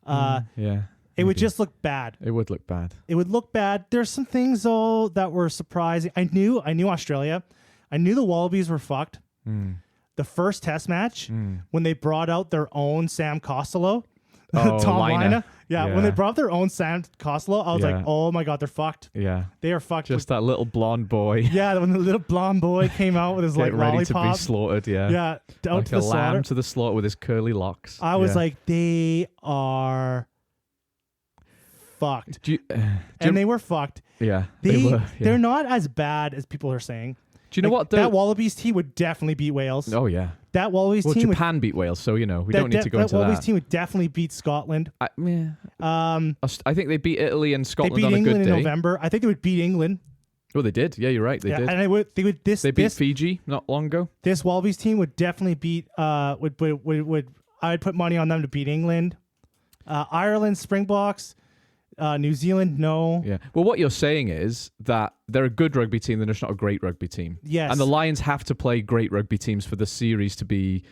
[SPEAKER 2] It would just look bad.
[SPEAKER 3] It would look bad.
[SPEAKER 2] It would look bad. There's some things, though, that were surprising. I knew Australia. I knew the Wallabies were fucked. The first test match, when they brought out their own Sam Costello, Tom Lina. Yeah, when they brought their own Sam Costello, I was like, oh my God, they're fucked.
[SPEAKER 3] Yeah.
[SPEAKER 2] They are fucked.
[SPEAKER 3] Just that little blonde boy.
[SPEAKER 2] Yeah, when the little blonde boy came out with his like
[SPEAKER 3] ready
[SPEAKER 2] lollipop.
[SPEAKER 3] to be slaughtered, yeah.
[SPEAKER 2] Yeah, out
[SPEAKER 3] like
[SPEAKER 2] to the slaughter.
[SPEAKER 3] Lamb to the slaughter with his curly locks.
[SPEAKER 2] I was like, they are fucked. And they were fucked.
[SPEAKER 3] Yeah, they were. Yeah.
[SPEAKER 2] They're not as bad as people are saying.
[SPEAKER 3] Do you know what?
[SPEAKER 2] That Wallabies team would definitely beat Wales.
[SPEAKER 3] Oh, yeah.
[SPEAKER 2] That Wallabies team
[SPEAKER 3] Japan beat Wales, so, we don't need to go into that.
[SPEAKER 2] That Wallabies team would definitely beat Scotland.
[SPEAKER 3] I think they beat Italy and Scotland
[SPEAKER 2] on a good day. They beat England in November. I think they would beat England.
[SPEAKER 3] Oh, they did. Yeah, you're right. They did.
[SPEAKER 2] And they beat
[SPEAKER 3] Fiji not long ago.
[SPEAKER 2] This Wallabies team would definitely beat. I would put money on them to beat England, Ireland, Springboks, New Zealand. No.
[SPEAKER 3] Yeah. Well, what you're saying is that they're a good rugby team. They're just not a great rugby team.
[SPEAKER 2] Yes.
[SPEAKER 3] And the Lions have to play great rugby teams for the series to be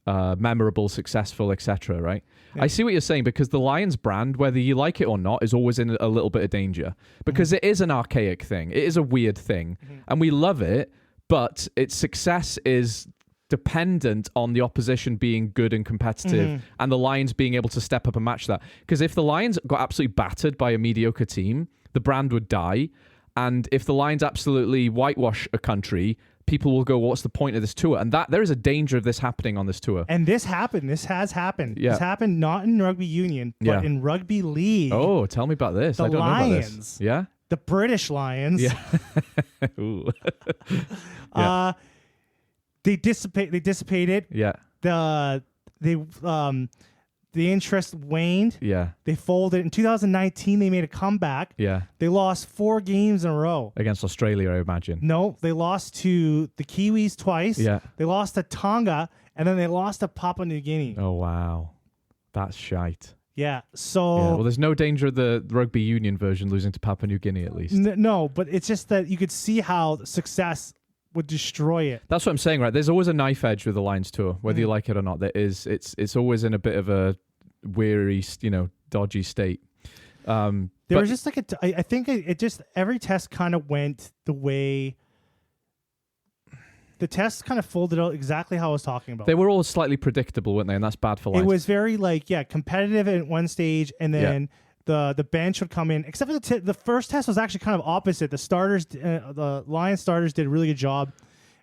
[SPEAKER 3] memorable, successful, etc. Right? Yeah. I see what you're saying, because the Lions brand, whether you like it or not, is always in a little bit of danger, because it is an archaic thing. It is a weird thing, and we love it, but its success is dependent on the opposition being good and competitive, and the Lions being able to step up and match that. Because if the Lions got absolutely battered by a mediocre team, the brand would die. And if the Lions absolutely whitewash a country, people will go, what's the point of this tour? And that there is a danger of this happening on this tour.
[SPEAKER 2] And this happened. This has happened.
[SPEAKER 3] Yeah.
[SPEAKER 2] This happened not in rugby union, but in rugby league.
[SPEAKER 3] Oh, tell me about this. I don't know about this. Yeah?
[SPEAKER 2] The British Lions.
[SPEAKER 3] Yeah. Ooh. Yeah.
[SPEAKER 2] They dissipated.
[SPEAKER 3] Yeah.
[SPEAKER 2] The interest waned.
[SPEAKER 3] Yeah.
[SPEAKER 2] They folded. In 2019, they made a comeback.
[SPEAKER 3] Yeah.
[SPEAKER 2] They lost 4 games in a row.
[SPEAKER 3] Against Australia, I imagine.
[SPEAKER 2] No, they lost to the Kiwis twice.
[SPEAKER 3] Yeah.
[SPEAKER 2] They lost to Tonga, and then they lost to Papua New Guinea.
[SPEAKER 3] Oh, wow. That's shite.
[SPEAKER 2] Yeah, so...
[SPEAKER 3] Yeah, well, there's no danger of the rugby union version losing to Papua New Guinea, at least.
[SPEAKER 2] No, but it's just that you could see how success would destroy it.
[SPEAKER 3] That's what I'm saying, right? There's always a knife edge with the Lions tour, whether you like it or not. There is. It's always in a bit of a weary, dodgy state.
[SPEAKER 2] There was just like I think it just, every test kind of went the way... The tests kind of folded out exactly how I was talking about.
[SPEAKER 3] They were all slightly predictable, weren't they? And that's bad for Lions.
[SPEAKER 2] It was very competitive at one stage, and then the bench would come in. Except for the first test was actually kind of opposite. The starters, the Lions starters did a really good job,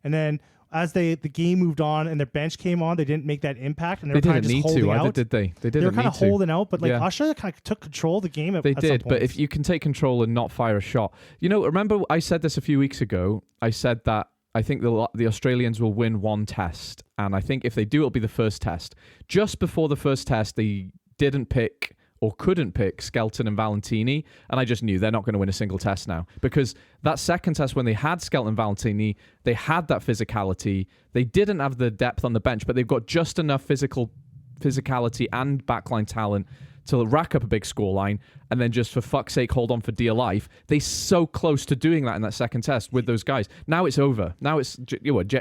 [SPEAKER 2] and then as the game moved on and their bench came on, they didn't make that impact, and they were kind of
[SPEAKER 3] didn't
[SPEAKER 2] just
[SPEAKER 3] need
[SPEAKER 2] holding
[SPEAKER 3] to,
[SPEAKER 2] out.
[SPEAKER 3] did they? They didn't
[SPEAKER 2] They were kind of holding out, but like Australia kind of took control of the game.
[SPEAKER 3] They
[SPEAKER 2] at
[SPEAKER 3] did,
[SPEAKER 2] some
[SPEAKER 3] but
[SPEAKER 2] points.
[SPEAKER 3] if you can take control and not fire a shot, remember I said this a few weeks ago. I said that I think the Australians will win one test, and I think if they do, it'll be the first test. Just before the first test, they didn't pick or couldn't pick Skelton and Valentini, and I just knew they're not going to win a single test now, because that second test when they had Skelton and Valentini, they had that physicality. They didn't have the depth on the bench, but they've got just enough physicality and backline talent to rack up a big scoreline, and then just for fuck's sake hold on for dear life. They're so close to doing that in that second test with those guys. Now it's over. Now it's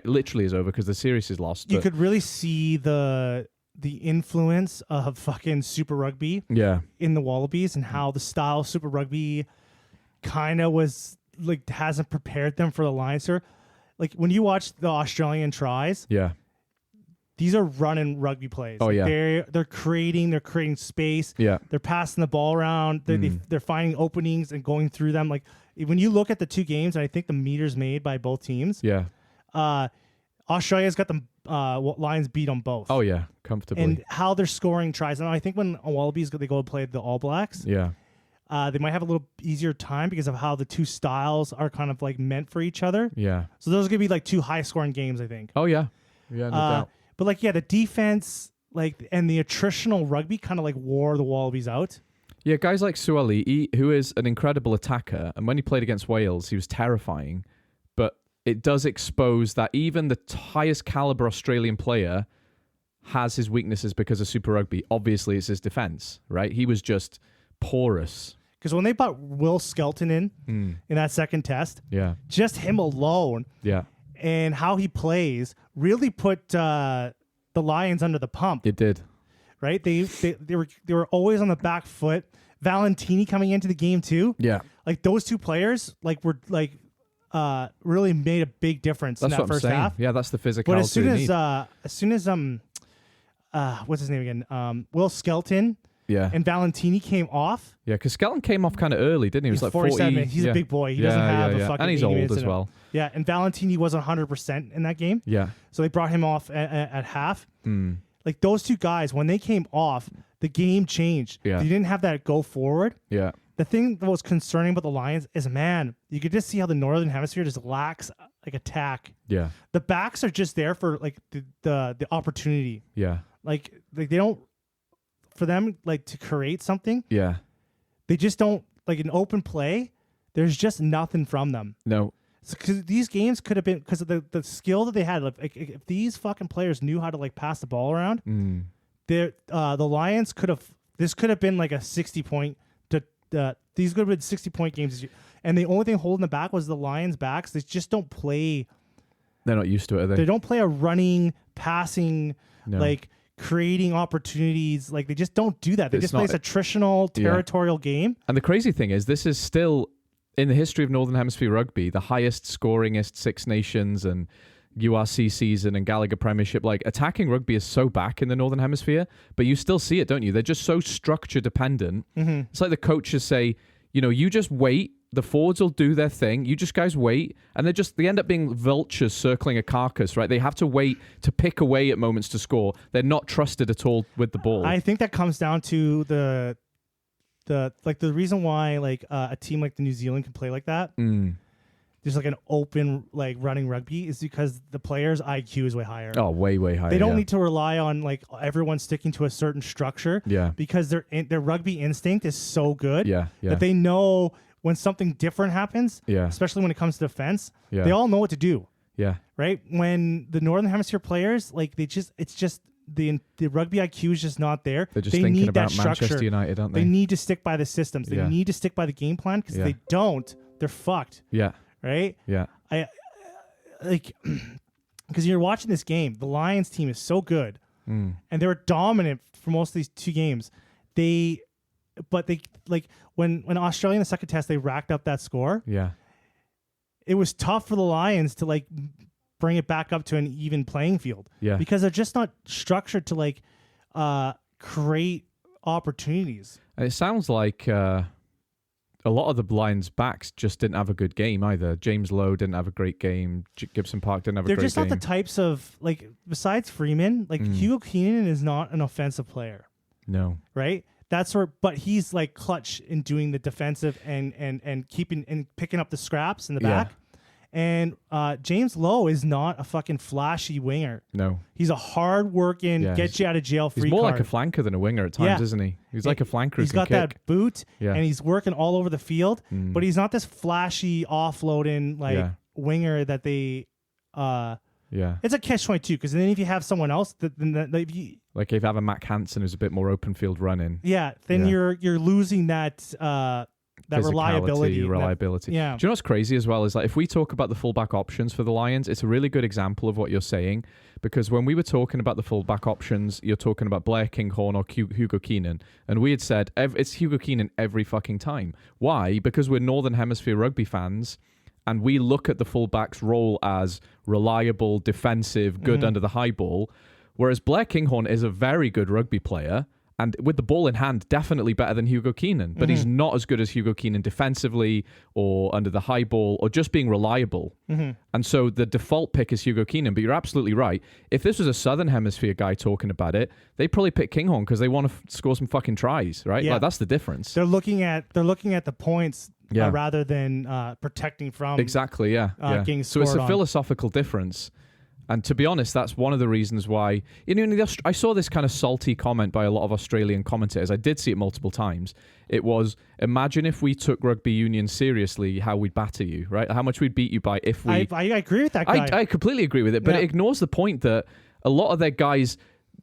[SPEAKER 3] literally is over because the series is lost.
[SPEAKER 2] You could really see the influence of fucking Super Rugby in the Wallabies, and how the style of Super Rugby kind of was like hasn't prepared them for the Lions here. Like when you watch the Australian tries, these are running rugby plays.
[SPEAKER 3] Oh, yeah.
[SPEAKER 2] They're creating space.
[SPEAKER 3] Yeah.
[SPEAKER 2] They're passing the ball around. They're finding openings and going through them. Like when you look at the two games, and I think the meters made by both teams.
[SPEAKER 3] Yeah.
[SPEAKER 2] Australia's got the Lions beat on both.
[SPEAKER 3] Oh yeah, comfortably.
[SPEAKER 2] And how they're scoring tries. And I think when Wallabies they go and play the All Blacks,
[SPEAKER 3] they
[SPEAKER 2] might have a little easier time because of how the two styles are kind of like meant for each other.
[SPEAKER 3] Yeah.
[SPEAKER 2] So those are gonna be like two high scoring games, I think.
[SPEAKER 3] Oh yeah. Yeah, no doubt.
[SPEAKER 2] But like, the defense, like, and the attritional rugby kind of like wore the Wallabies out.
[SPEAKER 3] Yeah, guys like Suaalii, who is an incredible attacker, and when he played against Wales, he was terrifying. But it does expose that even the highest caliber Australian player has his weaknesses because of Super Rugby. Obviously, it's his defense, right? He was just porous.
[SPEAKER 2] Because when they brought Will Skelton in that second test, just him alone, and how he plays really put the Lions under the pump.
[SPEAKER 3] It did,
[SPEAKER 2] right? They were always on the back foot. Valentini coming into the game too.
[SPEAKER 3] Yeah,
[SPEAKER 2] like those two players, were really made a big difference in that first half.
[SPEAKER 3] Yeah, that's the physicality.
[SPEAKER 2] But as soon as what's his name again? Will Skelton.
[SPEAKER 3] Yeah.
[SPEAKER 2] And Valentini came off.
[SPEAKER 3] Yeah, because Skelton came off kind of early, didn't he? He was like
[SPEAKER 2] 47. He's a big boy. He doesn't have a fucking.
[SPEAKER 3] And he's old as well.
[SPEAKER 2] Yeah, and Valentini wasn't 100% in that game.
[SPEAKER 3] Yeah.
[SPEAKER 2] So they brought him off at half. Like those two guys, when they came off, the game changed.
[SPEAKER 3] Yeah.
[SPEAKER 2] They didn't have that go forward.
[SPEAKER 3] Yeah.
[SPEAKER 2] The thing that was concerning about the Lions is, man, you could just see how the Northern Hemisphere just lacks like attack.
[SPEAKER 3] Yeah.
[SPEAKER 2] The backs are just there for like the opportunity.
[SPEAKER 3] Yeah.
[SPEAKER 2] Like they don't. For them, like to create something, they just don't like an open play. There's just nothing from them.
[SPEAKER 3] No,
[SPEAKER 2] because these games could have been because of the skill that they had. Like, if these fucking players knew how to like pass the ball around, the Lions could have. This could have been like a 60-point. These could have been 60-point games, and the only thing holding them back was the Lions' backs. They just don't play.
[SPEAKER 3] They're not used to it, are they?
[SPEAKER 2] They don't play a running, passing like. Creating opportunities, like they just don't do that. They just play this attritional, territorial game.
[SPEAKER 3] And the crazy thing is, this is still in the history of Northern Hemisphere rugby the highest scoringest Six Nations and URC season and Gallagher Premiership. Like attacking rugby is so back in the Northern Hemisphere, but you still see it, don't you? They're just so structure dependent. It's like the coaches say, you just wait. The forwards will do their thing. You just guys wait. And they end up being vultures circling a carcass, right? They have to wait to pick away at moments to score. They're not trusted at all with the ball.
[SPEAKER 2] I think that comes down to the reason why like a team like the New Zealand can play like that. There's like an open like running rugby is because the players' IQ is way higher.
[SPEAKER 3] Oh, way higher.
[SPEAKER 2] They don't need to rely on like everyone sticking to a certain structure.
[SPEAKER 3] Yeah.
[SPEAKER 2] Because their rugby instinct is so good.
[SPEAKER 3] Yeah.
[SPEAKER 2] That they know when something different happens, especially when it comes to defense, they all know what to do.
[SPEAKER 3] Yeah.
[SPEAKER 2] Right? When the Northern Hemisphere players, like the rugby IQ is just not there.
[SPEAKER 3] They're just
[SPEAKER 2] they
[SPEAKER 3] thinking
[SPEAKER 2] need
[SPEAKER 3] about
[SPEAKER 2] that structure.
[SPEAKER 3] Manchester United, aren't they?
[SPEAKER 2] They need to stick by the systems. They need to stick by the game plan because if they don't, they're fucked.
[SPEAKER 3] Yeah.
[SPEAKER 2] Right?
[SPEAKER 3] Yeah.
[SPEAKER 2] I like because you're watching this game, the Lions team is so good. And they were dominant for most of these two games. But they like when Australia in the second test they racked up that score.
[SPEAKER 3] Yeah,
[SPEAKER 2] it was tough for the Lions to like bring it back up to an even playing field.
[SPEAKER 3] Yeah,
[SPEAKER 2] because they're just not structured to like create opportunities.
[SPEAKER 3] And it sounds like a lot of the Lions backs just didn't have a good game either. James Lowe didn't have a great game. Gibson Park didn't have a great game.
[SPEAKER 2] They're just not the types of, like, besides Freeman, like Hugo Keenan is not an offensive player.
[SPEAKER 3] No.
[SPEAKER 2] Right? But he's like clutch in doing the defensive and keeping and picking up the scraps in the back. And James Lowe is not a fucking flashy winger.
[SPEAKER 3] No.
[SPEAKER 2] He's a hard-working, get you out of jail free card.
[SPEAKER 3] He's more like a flanker than a winger at times, isn't he? He's like a flanker who
[SPEAKER 2] He's
[SPEAKER 3] can
[SPEAKER 2] got
[SPEAKER 3] kick.
[SPEAKER 2] that boot, and he's working all over the field, but he's not this flashy, offloading winger that they... It's a catch-22, because then if you have someone else...
[SPEAKER 3] Like if you have a Mac Hansen who's a bit more open field running.
[SPEAKER 2] Then you're losing that... that reliability.
[SPEAKER 3] Do you know what's crazy as well is like if we talk about the fullback options for the Lions, it's a really good example of what you're saying, because when we were talking about the fullback options, you're talking about Blair Kinghorn or Hugo Keenan, and we had said it's Hugo Keenan every fucking time. Why? Because we're Northern Hemisphere rugby fans, and we look at the fullback's role as reliable, defensive, good under the high ball, whereas Blair Kinghorn is a very good rugby player. And with the ball in hand, definitely better than Hugo Keenan. But he's not as good as Hugo Keenan defensively or under the high ball or just being reliable. And so the default pick is Hugo Keenan. But you're absolutely right. If this was a Southern Hemisphere guy talking about it, they'd probably pick Kinghorn because they want to score some fucking tries, right?
[SPEAKER 2] Yeah.
[SPEAKER 3] Like, that's the difference.
[SPEAKER 2] They're looking at the points rather than protecting from
[SPEAKER 3] exactly.
[SPEAKER 2] Getting
[SPEAKER 3] so it's a
[SPEAKER 2] on.
[SPEAKER 3] philosophical difference. And to be honest, that's one of the reasons why, I saw this kind of salty comment by a lot of Australian commentators. I did see it multiple times. It was, imagine if we took rugby union seriously, how we'd batter you, right? How much we'd beat you by if we...
[SPEAKER 2] I agree with that guy.
[SPEAKER 3] I completely agree with it, but it ignores the point that a lot of their guys...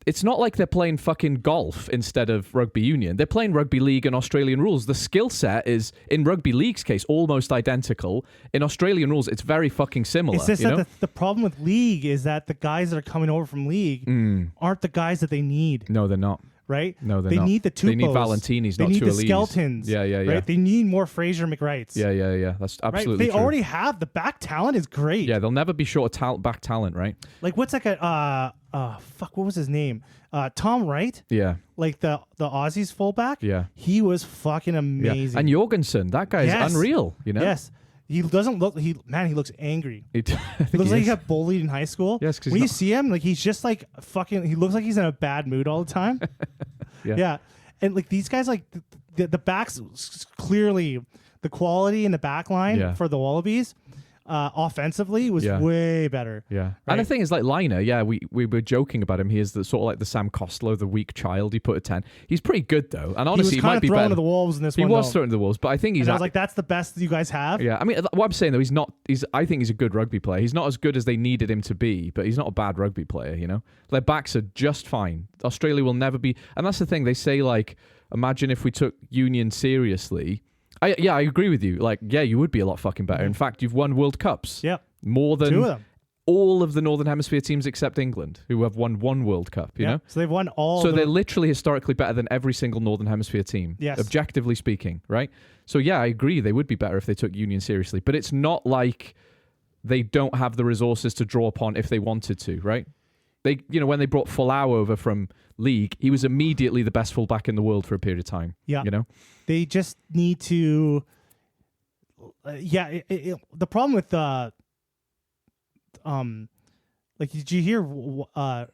[SPEAKER 3] It's not like they're playing fucking golf instead of rugby union. They're playing rugby league and Australian rules. The skill set is, in rugby league's case, almost identical. In Australian rules, it's very fucking similar.
[SPEAKER 2] It's just that the problem with league is that the guys that are coming over from league aren't the guys that they need.
[SPEAKER 3] No, they're not.
[SPEAKER 2] Right?
[SPEAKER 3] No,
[SPEAKER 2] they
[SPEAKER 3] not.
[SPEAKER 2] need the Tupos.
[SPEAKER 3] They need Valentinis, not
[SPEAKER 2] They need the
[SPEAKER 3] Tuolis.
[SPEAKER 2] Skeltons.
[SPEAKER 3] Yeah.
[SPEAKER 2] Right? They need more Fraser McWrights.
[SPEAKER 3] Yeah. That's absolutely
[SPEAKER 2] They
[SPEAKER 3] true.
[SPEAKER 2] already have the back talent is great.
[SPEAKER 3] Yeah, they'll never be short of back talent, right?
[SPEAKER 2] Like what's like what was his name? Tom Wright.
[SPEAKER 3] Yeah.
[SPEAKER 2] Like the Aussies fullback.
[SPEAKER 3] Yeah.
[SPEAKER 2] He was fucking amazing.
[SPEAKER 3] Yeah. And Jorgensen, that guy is unreal,
[SPEAKER 2] Yes. He doesn't look. He looks angry.
[SPEAKER 3] He
[SPEAKER 2] looks like he got bullied in high school.
[SPEAKER 3] Yes, because
[SPEAKER 2] when you see him, like he's just like fucking. He looks like he's in a bad mood all the time. Yeah, and like these guys, like the backs, clearly the quality in the back line for the Wallabies, offensively was way better.
[SPEAKER 3] Yeah,
[SPEAKER 2] right?
[SPEAKER 3] And the thing is, like Liner, we were joking about him. He is the sort of like the Sam Costello, the weak child. He put a 10. He's pretty good though, and honestly,
[SPEAKER 2] he might be
[SPEAKER 3] thrown
[SPEAKER 2] to the wolves in this
[SPEAKER 3] he
[SPEAKER 2] one.
[SPEAKER 3] He was thrown to the wolves, but I think he's.
[SPEAKER 2] I was like, that's the best you guys have.
[SPEAKER 3] Yeah, I mean, what I'm saying though, he's not. I think he's a good rugby player. He's not as good as they needed him to be, but he's not a bad rugby player. You know, their backs are just fine. Australia will never be, and that's the thing. They say like, imagine if we took Union seriously. I agree with you. Like, you would be a lot fucking better. In fact, you've won World Cups.
[SPEAKER 2] Yeah.
[SPEAKER 3] More than
[SPEAKER 2] 2 of them.
[SPEAKER 3] All of the Northern Hemisphere teams except England, who have won 1 World Cup, you know?
[SPEAKER 2] So they've won all.
[SPEAKER 3] So they're literally historically better than every single Northern Hemisphere team.
[SPEAKER 2] Yes.
[SPEAKER 3] Objectively speaking, right? So I agree they would be better if they took Union seriously. But it's not like they don't have the resources to draw upon if they wanted to, right? They, when they brought Folau over from League, he was immediately the best fullback in the world for a period of time.
[SPEAKER 2] Yeah.
[SPEAKER 3] You know?
[SPEAKER 2] They just need to... the problem with like, did you hear?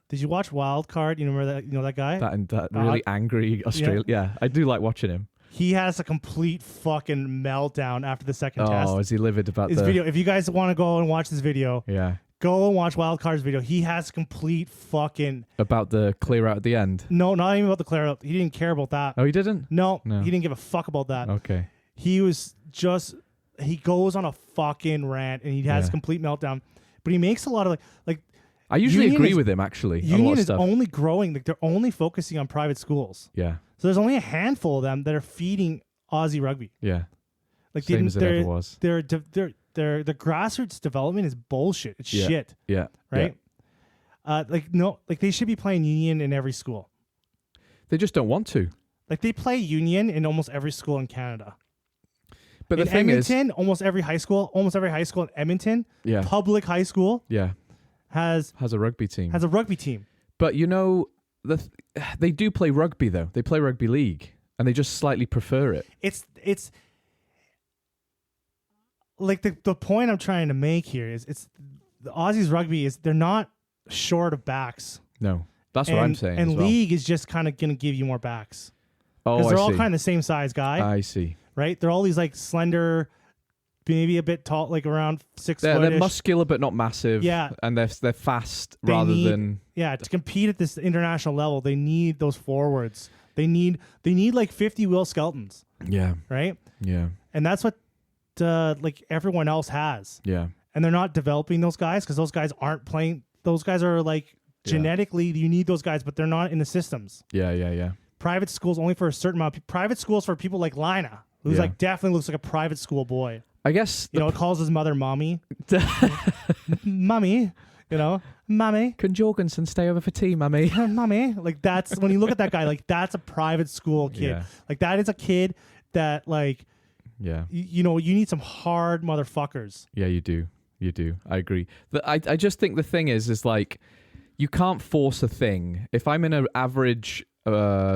[SPEAKER 2] Did you watch Wild Card? You remember that? You know that guy?
[SPEAKER 3] That really angry Australia. Yeah, I do like watching him.
[SPEAKER 2] He has a complete fucking meltdown after the second test.
[SPEAKER 3] Oh, is he livid about
[SPEAKER 2] his video? If you guys want to go and watch this video, go and watch Wild Card's video. He has complete fucking
[SPEAKER 3] about the clear out at the end.
[SPEAKER 2] No, not even about the clear out. He didn't care about that.
[SPEAKER 3] Oh, he didn't?
[SPEAKER 2] No, he didn't give a fuck about that.
[SPEAKER 3] Okay.
[SPEAKER 2] He was just. He goes on a fucking rant and he has a complete meltdown. But he makes a lot of like.
[SPEAKER 3] I usually agree with him actually.
[SPEAKER 2] Union is only growing. Like they're only focusing on private schools.
[SPEAKER 3] Yeah.
[SPEAKER 2] So there's only a handful of them that are feeding Aussie rugby.
[SPEAKER 3] Yeah.
[SPEAKER 2] Like
[SPEAKER 3] same as it ever was.
[SPEAKER 2] Their grassroots development is bullshit. It's shit.
[SPEAKER 3] Yeah.
[SPEAKER 2] Right. Yeah. Like they should be playing Union in every school.
[SPEAKER 3] They just don't want to.
[SPEAKER 2] Like they play Union in almost every school in Canada.
[SPEAKER 3] But the
[SPEAKER 2] in
[SPEAKER 3] thing
[SPEAKER 2] Edmonton, almost every high school in Edmonton, public high school, has
[SPEAKER 3] a rugby team.
[SPEAKER 2] Has a rugby team.
[SPEAKER 3] But they do play rugby though. They play rugby league, and they just slightly prefer it.
[SPEAKER 2] It's like the point I'm trying to make here is it's the Aussies rugby is they're not short of backs.
[SPEAKER 3] No, that's what I'm saying.
[SPEAKER 2] And
[SPEAKER 3] as well.
[SPEAKER 2] league is just kind of going to give you more backs.
[SPEAKER 3] Oh,
[SPEAKER 2] because they're
[SPEAKER 3] I
[SPEAKER 2] all
[SPEAKER 3] see.
[SPEAKER 2] kind of the same size guy.
[SPEAKER 3] I see.
[SPEAKER 2] Right? They're all these like slender, maybe a bit tall, like around 6 foot.
[SPEAKER 3] They're muscular but not massive.
[SPEAKER 2] Yeah.
[SPEAKER 3] And they're fast than.
[SPEAKER 2] Yeah, to compete at this international level, they need those forwards. They need like 50 Will Skeltons.
[SPEAKER 3] Yeah.
[SPEAKER 2] Right?
[SPEAKER 3] Yeah.
[SPEAKER 2] And that's what like everyone else has.
[SPEAKER 3] Yeah.
[SPEAKER 2] And they're not developing those guys because those guys aren't playing. Those guys are like genetically, you need those guys, but they're not in the systems.
[SPEAKER 3] Yeah.
[SPEAKER 2] Private schools only for a certain amount. Private schools for people like Lina, who's like definitely looks like a private school boy.
[SPEAKER 3] I guess
[SPEAKER 2] it calls his mother mommy. Mummy, mommy.
[SPEAKER 3] Can Jorgensen stay over for tea, mummy?
[SPEAKER 2] Mommy. Like that's when you look at that guy, like that's a private school kid.
[SPEAKER 3] Yeah.
[SPEAKER 2] Like that is a kid that like you need some hard motherfuckers.
[SPEAKER 3] Yeah, you do. I agree. I just think the thing is like you can't force a thing. If I'm in an average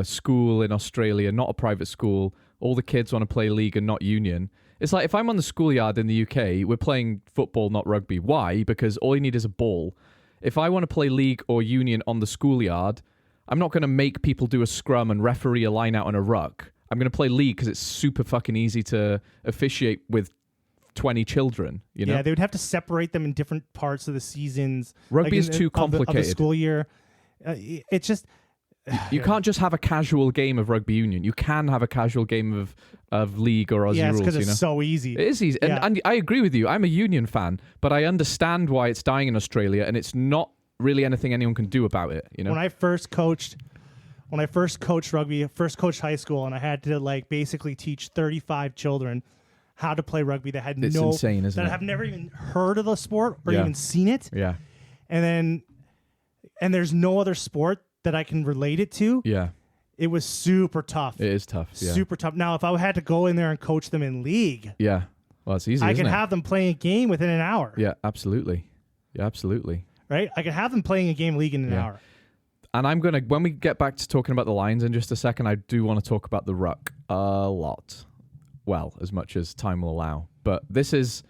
[SPEAKER 3] school in Australia, not a private school, all the kids want to play league and not union. It's like if I'm on the schoolyard in the UK, we're playing football, not rugby. Why? Because all you need is a ball. If I want to play league or union on the schoolyard, I'm not going to make people do a scrum and referee a line out on a ruck. I'm going to play league because it's super fucking easy to officiate with 20 children,
[SPEAKER 2] Yeah, they would have to separate them in different parts of the seasons.
[SPEAKER 3] Rugby is too complicated.
[SPEAKER 2] Of the school year. It's just...
[SPEAKER 3] You can't just have a casual game of rugby union. You can have a casual game of league or Aussie rules.
[SPEAKER 2] because it's so easy.
[SPEAKER 3] It is easy.
[SPEAKER 2] Yeah.
[SPEAKER 3] And I agree with you. I'm a union fan, but I understand why it's dying in Australia, and it's not really anything anyone can do about it.
[SPEAKER 2] When I first coached rugby, first coached high school, and I had to like basically teach 35 children how to play rugby that had
[SPEAKER 3] it's insane, isn't it?
[SPEAKER 2] That have never even heard of the sport or even seen it.
[SPEAKER 3] Yeah.
[SPEAKER 2] And there's no other sport that I can relate it to.
[SPEAKER 3] Yeah.
[SPEAKER 2] It was super tough.
[SPEAKER 3] It is tough. Yeah.
[SPEAKER 2] Super tough. Now, if I had to go in there and coach them in league,
[SPEAKER 3] yeah. Well, it's easy.
[SPEAKER 2] I can have them playing a game within an hour.
[SPEAKER 3] Yeah, absolutely. Yeah, absolutely.
[SPEAKER 2] Right? I can have them playing a game league in an hour.
[SPEAKER 3] And I'm going to, when we get back to talking about the Lions in just a second, I do want to talk about the ruck a lot. Well, as much as time will allow. But this is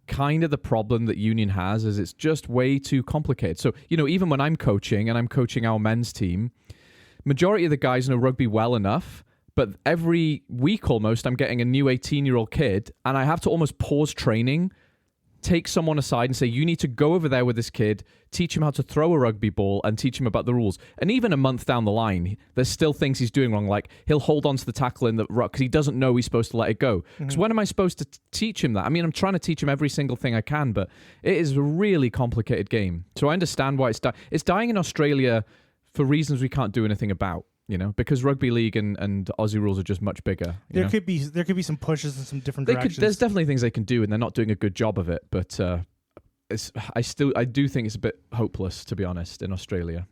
[SPEAKER 3] kind of the problem that Union has, is it's just way too complicated. So, even when I'm coaching and I'm coaching our men's team, majority of the guys know rugby well enough, but every week almost I'm getting a new 18-year-old kid and I have to almost pause training, take someone aside and say, you need to go over there with this kid, teach him how to throw a rugby ball and teach him about the rules. And even a month down the line, there's still things he's doing wrong. Like he'll hold on to the tackle in the ruck because he doesn't know he's supposed to let it go. Because when am I supposed to teach him that? I mean, I'm trying to teach him every single thing I can, but it is a really complicated game. So I understand why it's dying in Australia for reasons we can't do anything about. Because rugby league and Aussie rules are just much bigger.
[SPEAKER 2] There could be some pushes in some different directions.
[SPEAKER 3] There's definitely things they can do, and they're not doing a good job of it. But I do think it's a bit hopeless, to be honest, in Australia.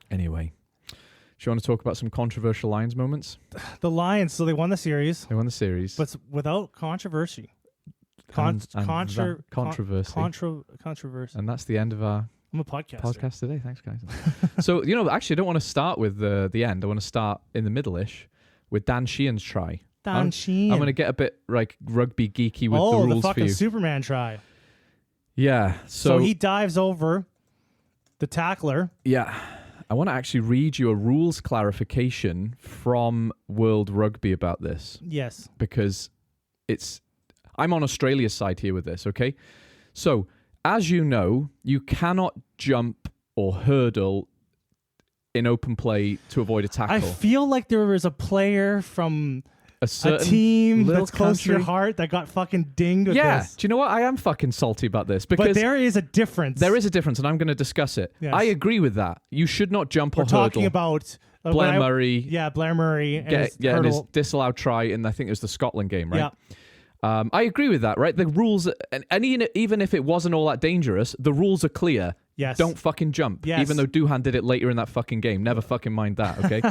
[SPEAKER 3] Anyway, do you want to talk about some controversial Lions moments?
[SPEAKER 2] The Lions, so they won the series.
[SPEAKER 3] They won the series,
[SPEAKER 2] but without controversy.
[SPEAKER 3] Controversy.
[SPEAKER 2] Controversy.
[SPEAKER 3] And that's the end of our podcast today. Thanks, guys. So, actually, I don't want to start with the end. I want to start in the middle-ish with Dan Sheehan's try.
[SPEAKER 2] Sheehan.
[SPEAKER 3] I'm going to get a bit like rugby geeky with the rules
[SPEAKER 2] the fucking
[SPEAKER 3] for you.
[SPEAKER 2] Superman try.
[SPEAKER 3] Yeah.
[SPEAKER 2] So he dives over the tackler.
[SPEAKER 3] Yeah. I want to actually read you a rules clarification from World Rugby about this.
[SPEAKER 2] Yes.
[SPEAKER 3] Because I'm on Australia's side here with this, okay? So, as you know, you cannot jump or hurdle in open play to avoid a tackle.
[SPEAKER 2] I feel like there was a player from a
[SPEAKER 3] certain
[SPEAKER 2] team
[SPEAKER 3] little
[SPEAKER 2] that's close to your
[SPEAKER 3] country.
[SPEAKER 2] heart that got fucking dinged with this.
[SPEAKER 3] Do you know what? I am fucking salty about this because
[SPEAKER 2] but there is a difference.
[SPEAKER 3] There is a difference, and I'm going to discuss it.
[SPEAKER 2] Yes.
[SPEAKER 3] I agree with that. You should not jump
[SPEAKER 2] We're
[SPEAKER 3] or hurdle.
[SPEAKER 2] We're talking about
[SPEAKER 3] Blair Murray.
[SPEAKER 2] Yeah, Blair Murray. And
[SPEAKER 3] and his disallowed try in, I think it was the Scotland game, right?
[SPEAKER 2] Yeah.
[SPEAKER 3] I agree with that, right? The rules, and even if it wasn't all that dangerous, the rules are clear.
[SPEAKER 2] Yes.
[SPEAKER 3] Don't fucking jump.
[SPEAKER 2] Yes.
[SPEAKER 3] Even though Doohan did it later in that fucking game. Never fucking mind that, okay?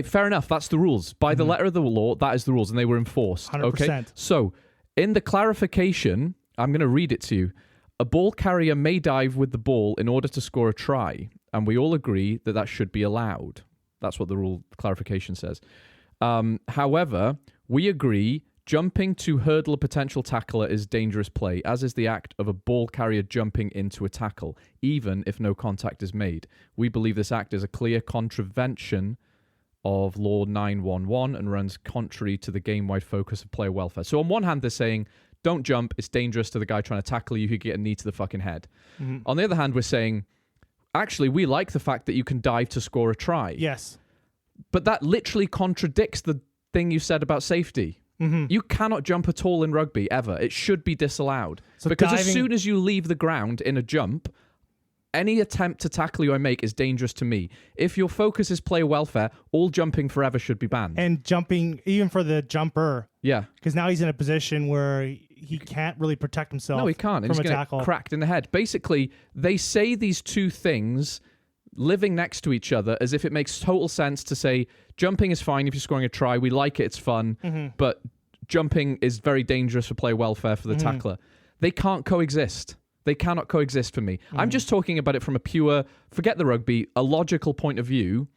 [SPEAKER 3] Fair enough. That's the rules. By the letter of the law, that is the rules, and they were enforced.
[SPEAKER 2] 100%.
[SPEAKER 3] Okay? So, in the clarification, I'm going to read it to you. A ball carrier may dive with the ball in order to score a try, and we all agree that that should be allowed. That's what the rule clarification says. However, we agree Jumping to hurdle a potential tackler is dangerous play, as is the act of a ball carrier jumping into a tackle, even if no contact is made. We believe this act is a clear contravention of Law 911 and runs contrary to the game-wide focus of player welfare. So on one hand, they're saying, don't jump, it's dangerous to the guy trying to tackle you who could get a knee to the fucking head. Mm-hmm. On the other hand, we're saying, actually, we like the fact that you can dive to score a try.
[SPEAKER 2] Yes.
[SPEAKER 3] But that literally contradicts the thing you said about safety. Mm-hmm. You cannot jump at all in rugby, ever. It should be disallowed. So because as soon as you leave the ground in a jump, any attempt to tackle you I make is dangerous to me. If your focus is player welfare, all jumping forever should be banned.
[SPEAKER 2] And jumping, even for the jumper.
[SPEAKER 3] Yeah.
[SPEAKER 2] Because now he's in a position where he can't really protect himself.
[SPEAKER 3] No, he can't. And he's going to get cracked in the head. Basically, they say these two things living next to each other as if it makes total sense to say jumping is fine if you're scoring a try. We like it. It's fun. Mm-hmm. But jumping is very dangerous for player welfare for the tackler. They can't coexist. They cannot coexist for me. I'm just talking about it from a pure, forget the rugby, a logical point of view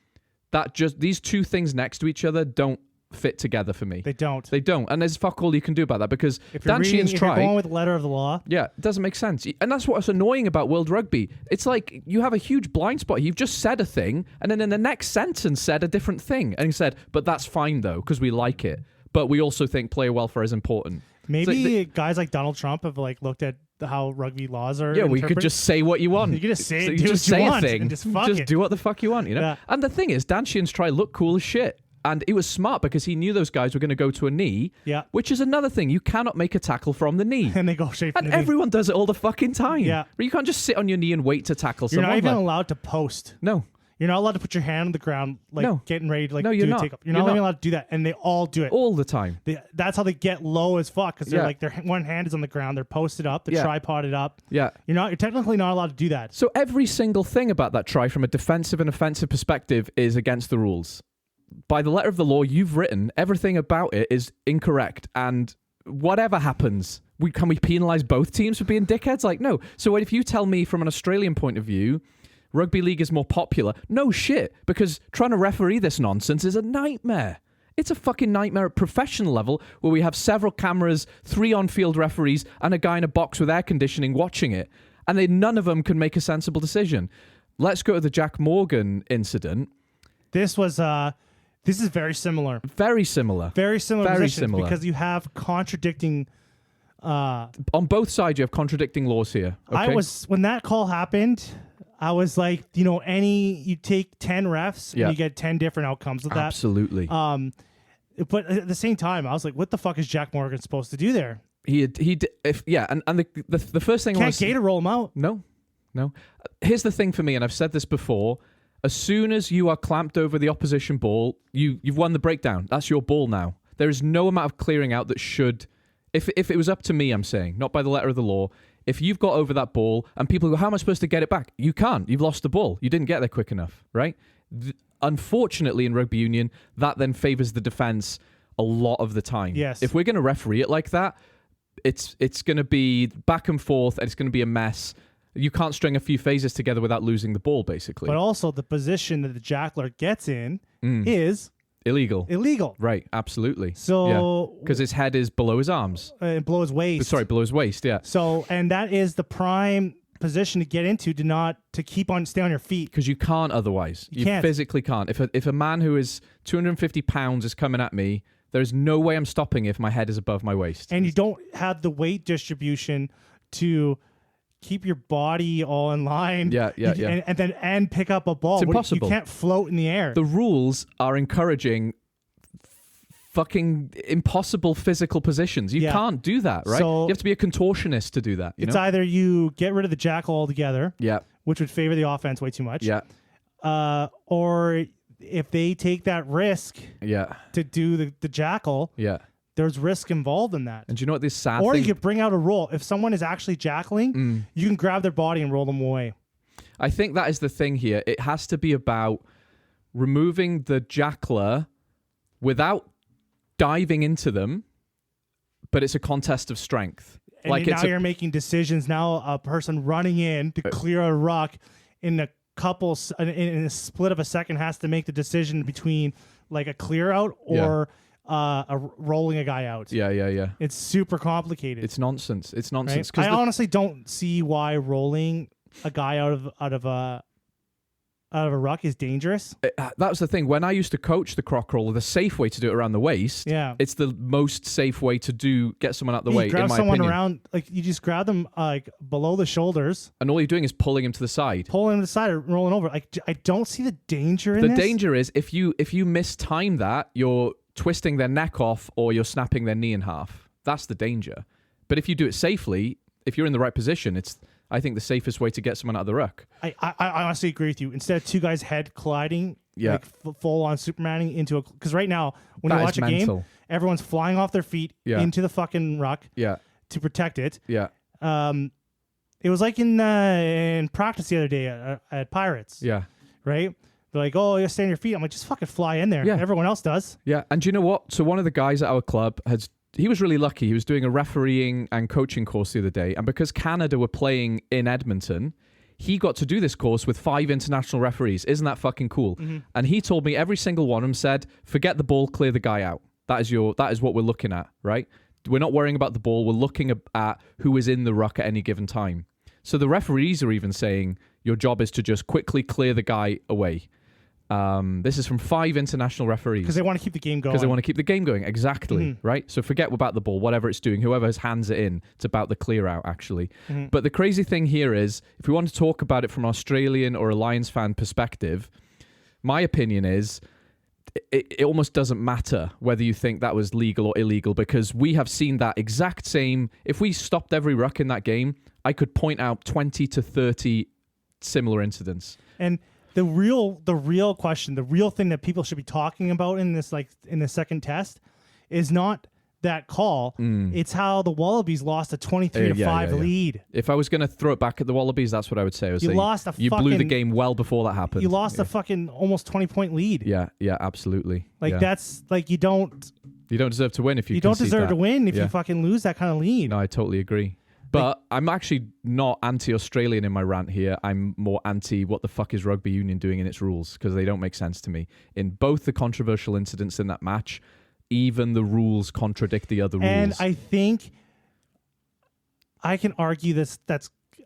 [SPEAKER 3] that just these two things next to each other don't fit together for me.
[SPEAKER 2] They don't.
[SPEAKER 3] They don't. And there's fuck all you can do about that because
[SPEAKER 2] if you're going with the letter of the law.
[SPEAKER 3] Yeah, it doesn't make sense. And that's what's annoying about World Rugby. It's like you have a huge blind spot. You've just said a thing and then in the next sentence said a different thing. And he said, but that's fine though because we like it. But we also think player welfare is important.
[SPEAKER 2] Maybe guys like Donald Trump have like looked at how rugby laws are.
[SPEAKER 3] Yeah, we could just say what you want.
[SPEAKER 2] You could just say,
[SPEAKER 3] so
[SPEAKER 2] do
[SPEAKER 3] just say
[SPEAKER 2] you
[SPEAKER 3] a
[SPEAKER 2] want
[SPEAKER 3] thing.
[SPEAKER 2] And just
[SPEAKER 3] do what the fuck you want, you know? Yeah. And the thing is, Dan Sheehan's try looked cool as shit. And it was smart because he knew those guys were going to go to a knee, which is another thing. You cannot make a tackle from the knee.
[SPEAKER 2] And they go straight from the knee.
[SPEAKER 3] And everyone does it all the fucking time.
[SPEAKER 2] Yeah.
[SPEAKER 3] But you can't just sit on your knee and wait to tackle someone.
[SPEAKER 2] You're not even allowed to post.
[SPEAKER 3] No.
[SPEAKER 2] You're not allowed to put your hand on the ground, getting ready to
[SPEAKER 3] no, you're not.
[SPEAKER 2] Take up. You're not even allowed to do that, and they all do it
[SPEAKER 3] all the time.
[SPEAKER 2] That's how they get low as fuck because they're like their one hand is on the ground, they're posted up, they're tripoded up.
[SPEAKER 3] Yeah,
[SPEAKER 2] you're technically not allowed to do that.
[SPEAKER 3] So every single thing about that try, from a defensive and offensive perspective, is against the rules. By the letter of the law, you've written everything about it is incorrect, and whatever happens, can we penalise both teams for being dickheads? Like no. So if you tell me from an Australian point of view, rugby league is more popular. No shit, because trying to referee this nonsense is a nightmare. It's a fucking nightmare at professional level where we have several cameras, 3 on-field referees, and a guy in a box with air conditioning watching it, and none of them can make a sensible decision. Let's go to the Jack Morgan incident.
[SPEAKER 2] This is very similar.
[SPEAKER 3] Very similar.
[SPEAKER 2] Very similar. Very similar. Because you have contradicting...
[SPEAKER 3] on both sides, you have contradicting laws here. Okay?
[SPEAKER 2] When that call happened... I was like, you take 10 refs and you get 10 different outcomes with that.
[SPEAKER 3] Absolutely.
[SPEAKER 2] But at the same time, I was like, what the fuck is Jack Morgan supposed to do there?
[SPEAKER 3] And the first thing
[SPEAKER 2] can't Gator roll him out.
[SPEAKER 3] No. Here's the thing for me, and I've said this before. As soon as you are clamped over the opposition ball, you've won the breakdown. That's your ball now. There is no amount of clearing out that should, if it was up to me, I'm saying, not by the letter of the law. If you've got over that ball and people go, how am I supposed to get it back? You can't. You've lost the ball. You didn't get there quick enough, right? Unfortunately, in rugby union, that then favours the defence a lot of the time.
[SPEAKER 2] Yes.
[SPEAKER 3] If we're going to referee it like that, it's going to be back and forth and it's going to be a mess. You can't string a few phases together without losing the ball, basically.
[SPEAKER 2] But also the position that the jackler gets in is...
[SPEAKER 3] Illegal. Right, absolutely.
[SPEAKER 2] So...
[SPEAKER 3] Because his head is below his arms.
[SPEAKER 2] Below his waist.
[SPEAKER 3] Sorry, below his waist, yeah.
[SPEAKER 2] So, and that is the prime position to get into to stay on your feet.
[SPEAKER 3] Because you can't otherwise. You
[SPEAKER 2] can't.
[SPEAKER 3] Physically can't. If a man who is 250 pounds is coming at me, there's no way I'm stopping if my head is above my waist.
[SPEAKER 2] And you don't have the weight distribution to... keep your body all in line.
[SPEAKER 3] Yeah.
[SPEAKER 2] And pick up a ball.
[SPEAKER 3] It's impossible.
[SPEAKER 2] You can't float in the air.
[SPEAKER 3] The rules are encouraging fucking impossible physical positions. You can't do that, right?
[SPEAKER 2] So
[SPEAKER 3] you have to be a contortionist to do that.
[SPEAKER 2] It's either you get rid of the jackal altogether, which would favor the offense way too much, or if they take that risk to do the jackal, there's risk involved in that.
[SPEAKER 3] And do you know what this sad
[SPEAKER 2] Or
[SPEAKER 3] thing...
[SPEAKER 2] you could bring out a roll. If someone is actually jackling, you can grab their body and roll them away.
[SPEAKER 3] I think that is the thing here. It has to be about removing the jackler without diving into them, but it's a contest of strength.
[SPEAKER 2] And now you're making decisions. Now a person running in to clear a ruck in a split of a second has to make the decision between like a clear out or... rolling a guy out.
[SPEAKER 3] Yeah.
[SPEAKER 2] It's super complicated.
[SPEAKER 3] It's nonsense. It's
[SPEAKER 2] right?
[SPEAKER 3] nonsense.
[SPEAKER 2] I honestly don't see why rolling a guy out of a ruck is dangerous.
[SPEAKER 3] That was the thing. When I used to coach the croc roller, the safe way to do it around the waist, it's the most safe way to get someone out the way,
[SPEAKER 2] You grab
[SPEAKER 3] in my
[SPEAKER 2] someone
[SPEAKER 3] opinion.
[SPEAKER 2] around, like you just grab them like below the shoulders.
[SPEAKER 3] And all you're doing is pulling him to the side.
[SPEAKER 2] Pulling him to the side or rolling over. I don't see the danger in
[SPEAKER 3] The
[SPEAKER 2] this.
[SPEAKER 3] danger is if you mistime that, you're twisting their neck off or you're snapping their knee in half. That's the danger. But if you do it safely, if you're in the right position, it's, I think, the safest way to get someone out of the ruck.
[SPEAKER 2] I honestly agree with you. Instead of two guys head colliding, like full on Supermaning into a, because right now when you watch a game, everyone's flying off their feet into the fucking ruck to protect it.
[SPEAKER 3] Yeah.
[SPEAKER 2] It was like in practice the other day at Pirates.
[SPEAKER 3] Yeah.
[SPEAKER 2] Right. They're like, oh, you stay on your feet. I'm like, just fucking fly in there.
[SPEAKER 3] Yeah.
[SPEAKER 2] Everyone else does.
[SPEAKER 3] Yeah. And do you know what? So one of the guys at our club he was really lucky. He was doing a refereeing and coaching course the other day. And because Canada were playing in Edmonton, he got to do this course with 5 international referees. Isn't that fucking cool? Mm-hmm. And he told me every single one of them said, forget the ball, clear the guy out. That is what we're looking at, right? We're not worrying about the ball. We're looking at who is in the ruck at any given time. So the referees are even saying your job is to just quickly clear the guy away. This is from 5 international referees.
[SPEAKER 2] Because they want to keep the game going.
[SPEAKER 3] Because they want to keep the game going, exactly, right? So forget about the ball, whatever it's doing, whoever hands it in, it's about the clear out, actually. Mm-hmm. But the crazy thing here is, if we want to talk about it from an Australian or a Lions fan perspective, my opinion is, it almost doesn't matter whether you think that was legal or illegal, because we have seen that exact same, if we stopped every ruck in that game, I could point out 20 to 30 similar incidents.
[SPEAKER 2] And the real question, the real thing that people should be talking about in this, like in the second test, is not that call. It's how the Wallabies lost a 23-5 lead.
[SPEAKER 3] If I was going to throw it back at the Wallabies, that's what I would say. You blew the game well before that happened.
[SPEAKER 2] You lost a fucking almost 20-point lead.
[SPEAKER 3] Yeah, absolutely.
[SPEAKER 2] Like that's like you don't
[SPEAKER 3] deserve to win if you
[SPEAKER 2] don't deserve to win if you fucking lose that kind of lead.
[SPEAKER 3] No, I totally agree. But I'm actually not anti-Australian in my rant here. I'm more anti what the fuck is rugby union doing in its rules, because they don't make sense to me. In both the controversial incidents in that match, even the rules contradict the other rules.
[SPEAKER 2] And I think I can argue that's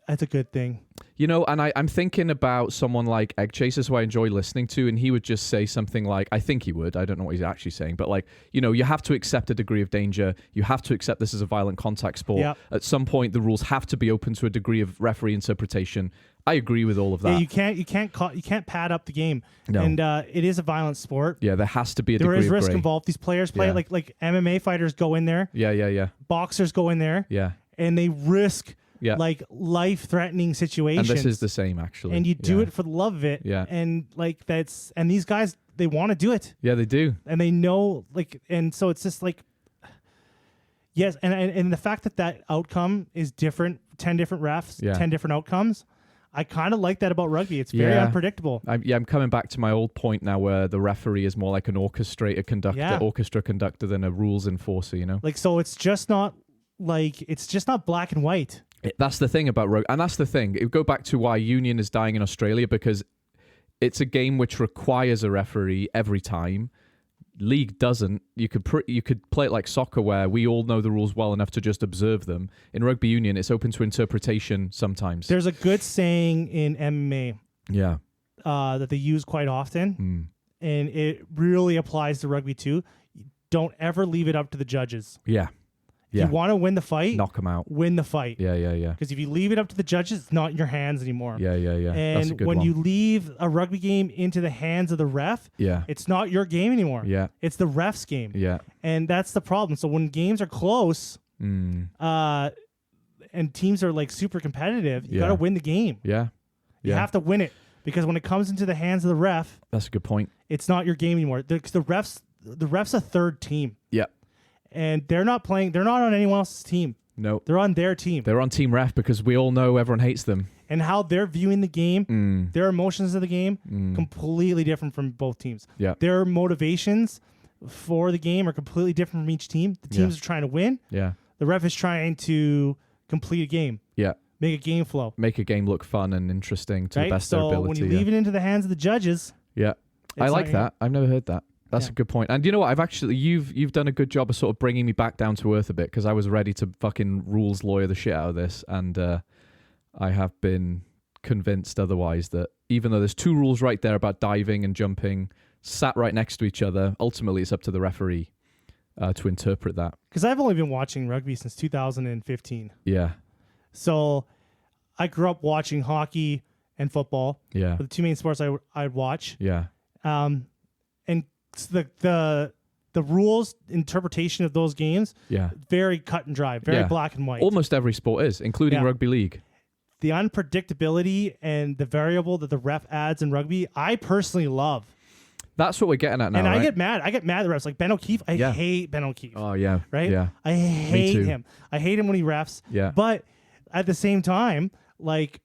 [SPEAKER 2] a good thing.
[SPEAKER 3] You know, and I'm thinking about someone like Egg Chasers, who I enjoy listening to, and he would just say something like, I think he would, I don't know what he's actually saying, but like, you know, you have to accept a degree of danger. You have to accept this is a violent contact sport. Yep. At some point, the rules have to be open to a degree of referee interpretation. I agree with all of that.
[SPEAKER 2] Yeah, you can't pad up the game. No. And it is a violent sport.
[SPEAKER 3] Yeah, there has to be a degree
[SPEAKER 2] of gray. There is risk
[SPEAKER 3] gray.
[SPEAKER 2] involved. These players play like MMA fighters go in there.
[SPEAKER 3] Yeah.
[SPEAKER 2] Boxers go in there.
[SPEAKER 3] Yeah.
[SPEAKER 2] And they risk like life-threatening situations.
[SPEAKER 3] And this is the same, actually.
[SPEAKER 2] And you do it for the love of it.
[SPEAKER 3] Yeah.
[SPEAKER 2] And like and these guys, they want to do it.
[SPEAKER 3] Yeah, they do.
[SPEAKER 2] And they know, like, and so it's just like, yes, and the fact that outcome is different, 10 different refs, 10 different outcomes, I kind of like that about rugby. It's very unpredictable.
[SPEAKER 3] I'm coming back to my old point now, where the referee is more like an orchestra conductor than a rules enforcer, you know?
[SPEAKER 2] Like, so it's just not black and white.
[SPEAKER 3] That's the thing about rugby. And that's the thing. It would go back to why union is dying in Australia, because it's a game which requires a referee every time. League doesn't. You could play it like soccer, where we all know the rules well enough to just observe them. In rugby union, it's open to interpretation sometimes.
[SPEAKER 2] There's a good saying in MMA that they use quite often, and it really applies to rugby too. Don't ever leave it up to the judges.
[SPEAKER 3] Yeah.
[SPEAKER 2] If you want to win the fight,
[SPEAKER 3] knock them out.
[SPEAKER 2] Win the fight.
[SPEAKER 3] Yeah.
[SPEAKER 2] Because if you leave it up to the judges, it's not in your hands anymore.
[SPEAKER 3] Yeah.
[SPEAKER 2] And when you leave a rugby game into the hands of the ref, it's not your game anymore.
[SPEAKER 3] Yeah.
[SPEAKER 2] It's the ref's game.
[SPEAKER 3] Yeah.
[SPEAKER 2] And that's the problem. So when games are close, and teams are like super competitive, you got to win the game.
[SPEAKER 3] Yeah.
[SPEAKER 2] You have to win it, because when it comes into the hands of the ref,
[SPEAKER 3] that's a good point.
[SPEAKER 2] It's not your game anymore. The ref's a third team.
[SPEAKER 3] Yeah.
[SPEAKER 2] And they're not on anyone else's team.
[SPEAKER 3] No.
[SPEAKER 2] They're on their team.
[SPEAKER 3] They're on team ref, because we all know everyone hates them.
[SPEAKER 2] And how they're viewing the game, their emotions of the game, completely different from both teams.
[SPEAKER 3] Yeah.
[SPEAKER 2] Their motivations for the game are completely different from each team. The teams are trying to win.
[SPEAKER 3] Yeah.
[SPEAKER 2] The ref is trying to complete a game.
[SPEAKER 3] Yeah.
[SPEAKER 2] Make a game flow.
[SPEAKER 3] Make a game look fun and interesting to the best of their ability.
[SPEAKER 2] So when you leave it into the hands of the judges.
[SPEAKER 3] Yeah. I like that. I've never heard that. That's a good point. And you know what? You've done a good job of sort of bringing me back down to earth a bit, because I was ready to fucking rules lawyer the shit out of this, and I have been convinced otherwise, that even though there's 2 rules right there about diving and jumping sat right next to each other, ultimately it's up to the referee to interpret that.
[SPEAKER 2] Because I've only been watching rugby since 2015.
[SPEAKER 3] Yeah.
[SPEAKER 2] So I grew up watching hockey and football.
[SPEAKER 3] Yeah.
[SPEAKER 2] The 2 main sports I'd watch.
[SPEAKER 3] Yeah.
[SPEAKER 2] And the rules interpretation of those games, very cut and dry, very black and white.
[SPEAKER 3] Almost every sport is, including rugby league.
[SPEAKER 2] The unpredictability and the variable that the ref adds in rugby, I personally love.
[SPEAKER 3] That's what we're getting at now.
[SPEAKER 2] And
[SPEAKER 3] right?
[SPEAKER 2] I get mad. I get mad at refs. Like Ben O'Keefe, I hate Ben O'Keefe.
[SPEAKER 3] Oh, yeah.
[SPEAKER 2] Right?
[SPEAKER 3] Yeah.
[SPEAKER 2] I hate him. I hate him when he refs.
[SPEAKER 3] Yeah.
[SPEAKER 2] But at the same time, like,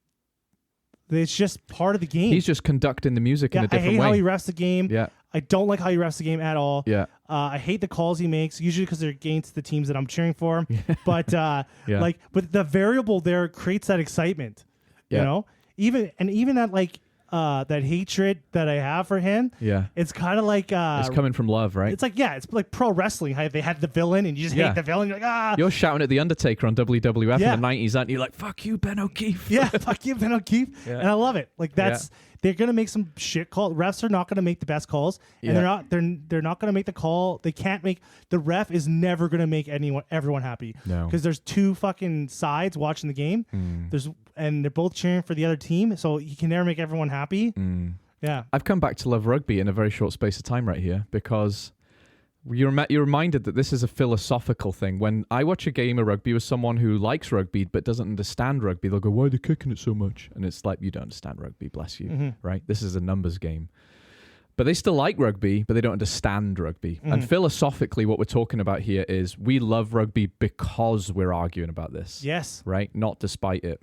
[SPEAKER 2] it's just part of the game.
[SPEAKER 3] He's just conducting the music in a different way.
[SPEAKER 2] I hate how he refs the game.
[SPEAKER 3] Yeah.
[SPEAKER 2] I don't like how he refs the game at all.
[SPEAKER 3] Yeah.
[SPEAKER 2] I hate the calls he makes, usually because they're against the teams that I'm cheering for. But but the variable there creates that excitement. You know? Even that like that hatred that I have for him.
[SPEAKER 3] Yeah.
[SPEAKER 2] It's kind of like
[SPEAKER 3] it's coming from love, right?
[SPEAKER 2] It's like it's like pro wrestling. How they had the villain and you just hate the villain. You're like,
[SPEAKER 3] You're shouting at the Undertaker on WWF in the 90s, aren't you? Like, fuck you, Ben O'Keefe.
[SPEAKER 2] Yeah, fuck you, Ben O'Keefe. Yeah. And I love it. Like they're gonna make some shit call. Refs are not gonna make the best calls, and they're not gonna make the call. They can't make the ref is never gonna make everyone happy.
[SPEAKER 3] No,
[SPEAKER 2] because there's 2 fucking sides watching the game. And they're both cheering for the other team, so you can never make everyone happy. Yeah,
[SPEAKER 3] I've come back to love rugby in a very short space of time right here, because you're reminded that this is a philosophical thing. When I watch a game of rugby with someone who likes rugby but doesn't understand rugby, they'll go, "Why are they kicking it so much?" And it's like, you don't understand rugby, bless you, right? This is a numbers game. But they still like rugby, but they don't understand rugby. And philosophically, what we're talking about here is we love rugby because we're arguing about this.
[SPEAKER 2] Yes.
[SPEAKER 3] Right? Not despite it.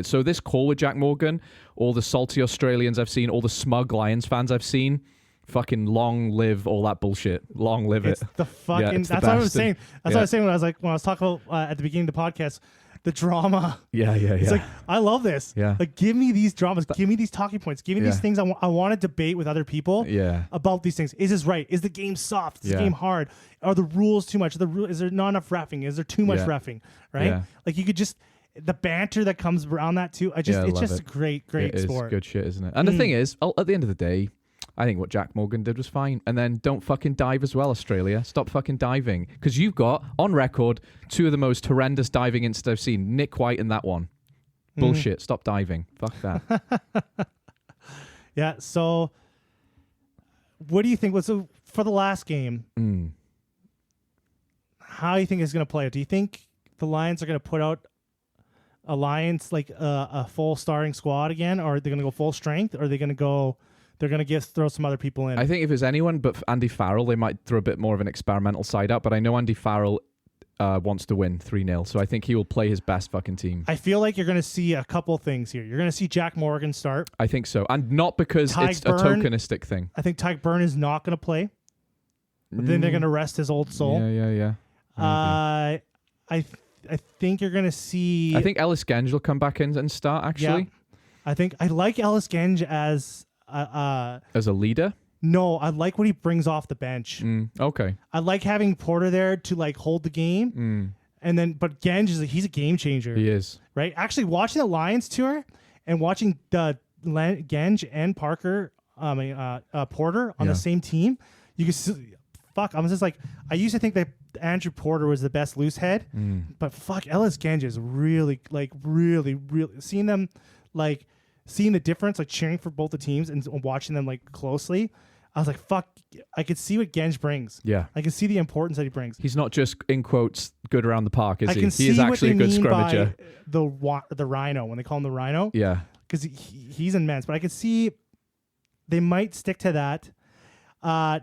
[SPEAKER 3] So this call with Jack Morgan, all the salty Australians I've seen, all the smug Lions fans I've seen, fucking long live all that bullshit. Long live
[SPEAKER 2] it's
[SPEAKER 3] it.
[SPEAKER 2] The fucking. That's what I was saying. That's what I was saying when I was talking about at the beginning of the podcast. The drama.
[SPEAKER 3] Yeah.
[SPEAKER 2] It's like, I love this.
[SPEAKER 3] Yeah.
[SPEAKER 2] Like, give me these dramas. Give me these talking points. Give me these things I want to debate with other people about these things. Is this right? Is the game soft? Is the game hard? Are the rules too much? Is there not enough reffing? Is there too much reffing? Right?
[SPEAKER 3] Yeah.
[SPEAKER 2] Like, you could just... The banter that comes around that, too. It's just a great sport.
[SPEAKER 3] It's good shit, isn't it? And the thing is, at the end of the day, I think what Jack Morgan did was fine. And then don't fucking dive as well, Australia. Stop fucking diving. Because you've got, on record, 2 of the most horrendous diving incidents I've seen. Nick White and that one. Bullshit. Stop diving. Fuck that.
[SPEAKER 2] Yeah, so what do you think? So for the last game, how do you think it's going to play out? Do you think the Lions are going to put out Alliance like a full starting squad again, or are they going to go full strength, or are they going to go... They're going to throw some other people in?
[SPEAKER 3] I think if it's anyone but Andy Farrell, they might throw a bit more of an experimental side out. But I know Andy Farrell wants to win 3-0. So I think he will play his best fucking team.
[SPEAKER 2] I feel like you're going to see a couple things here. You're going to see Jack Morgan start.
[SPEAKER 3] I think so. And not because it's a tokenistic thing.
[SPEAKER 2] I think Tyke Byrne is not going to play. But then they're going to rest his old soul.
[SPEAKER 3] Yeah.
[SPEAKER 2] I think you're going to see...
[SPEAKER 3] I think Ellis Genge will come back in and start, actually.
[SPEAKER 2] Yeah. I think I like Ellis Genge as
[SPEAKER 3] a leader.
[SPEAKER 2] No, I like what he brings off the bench.
[SPEAKER 3] Okay.
[SPEAKER 2] I like having Porter there to like hold the game, and then but Genge he's a game changer.
[SPEAKER 3] He is,
[SPEAKER 2] right. Actually, watching the Lions tour and watching the Genge and Porter on the same team, you can see, I'm just like, I used to think that Andrew Porter was the best loose head, but Ellis Genge is really seeing them like. Seeing the difference, like cheering for both the teams and watching them like closely, I was like, "Fuck!" I could see what Genge brings.
[SPEAKER 3] Yeah,
[SPEAKER 2] I can see the importance that he brings.
[SPEAKER 3] He's not just in quotes good around the park, is he?
[SPEAKER 2] He
[SPEAKER 3] is actually a good scrummager.
[SPEAKER 2] The Rhino, when they call him the Rhino,
[SPEAKER 3] yeah,
[SPEAKER 2] because he's immense. But I could see they might stick to that.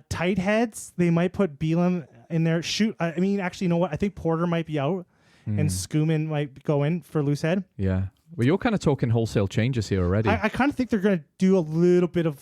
[SPEAKER 2] Tight heads, they might put Beelum in there. I mean, actually, you know what? I think Porter might be out, and Skuman might go in for loose head.
[SPEAKER 3] Yeah. Well, you're kind of talking wholesale changes here already.
[SPEAKER 2] I kind of think they're going to do a little bit of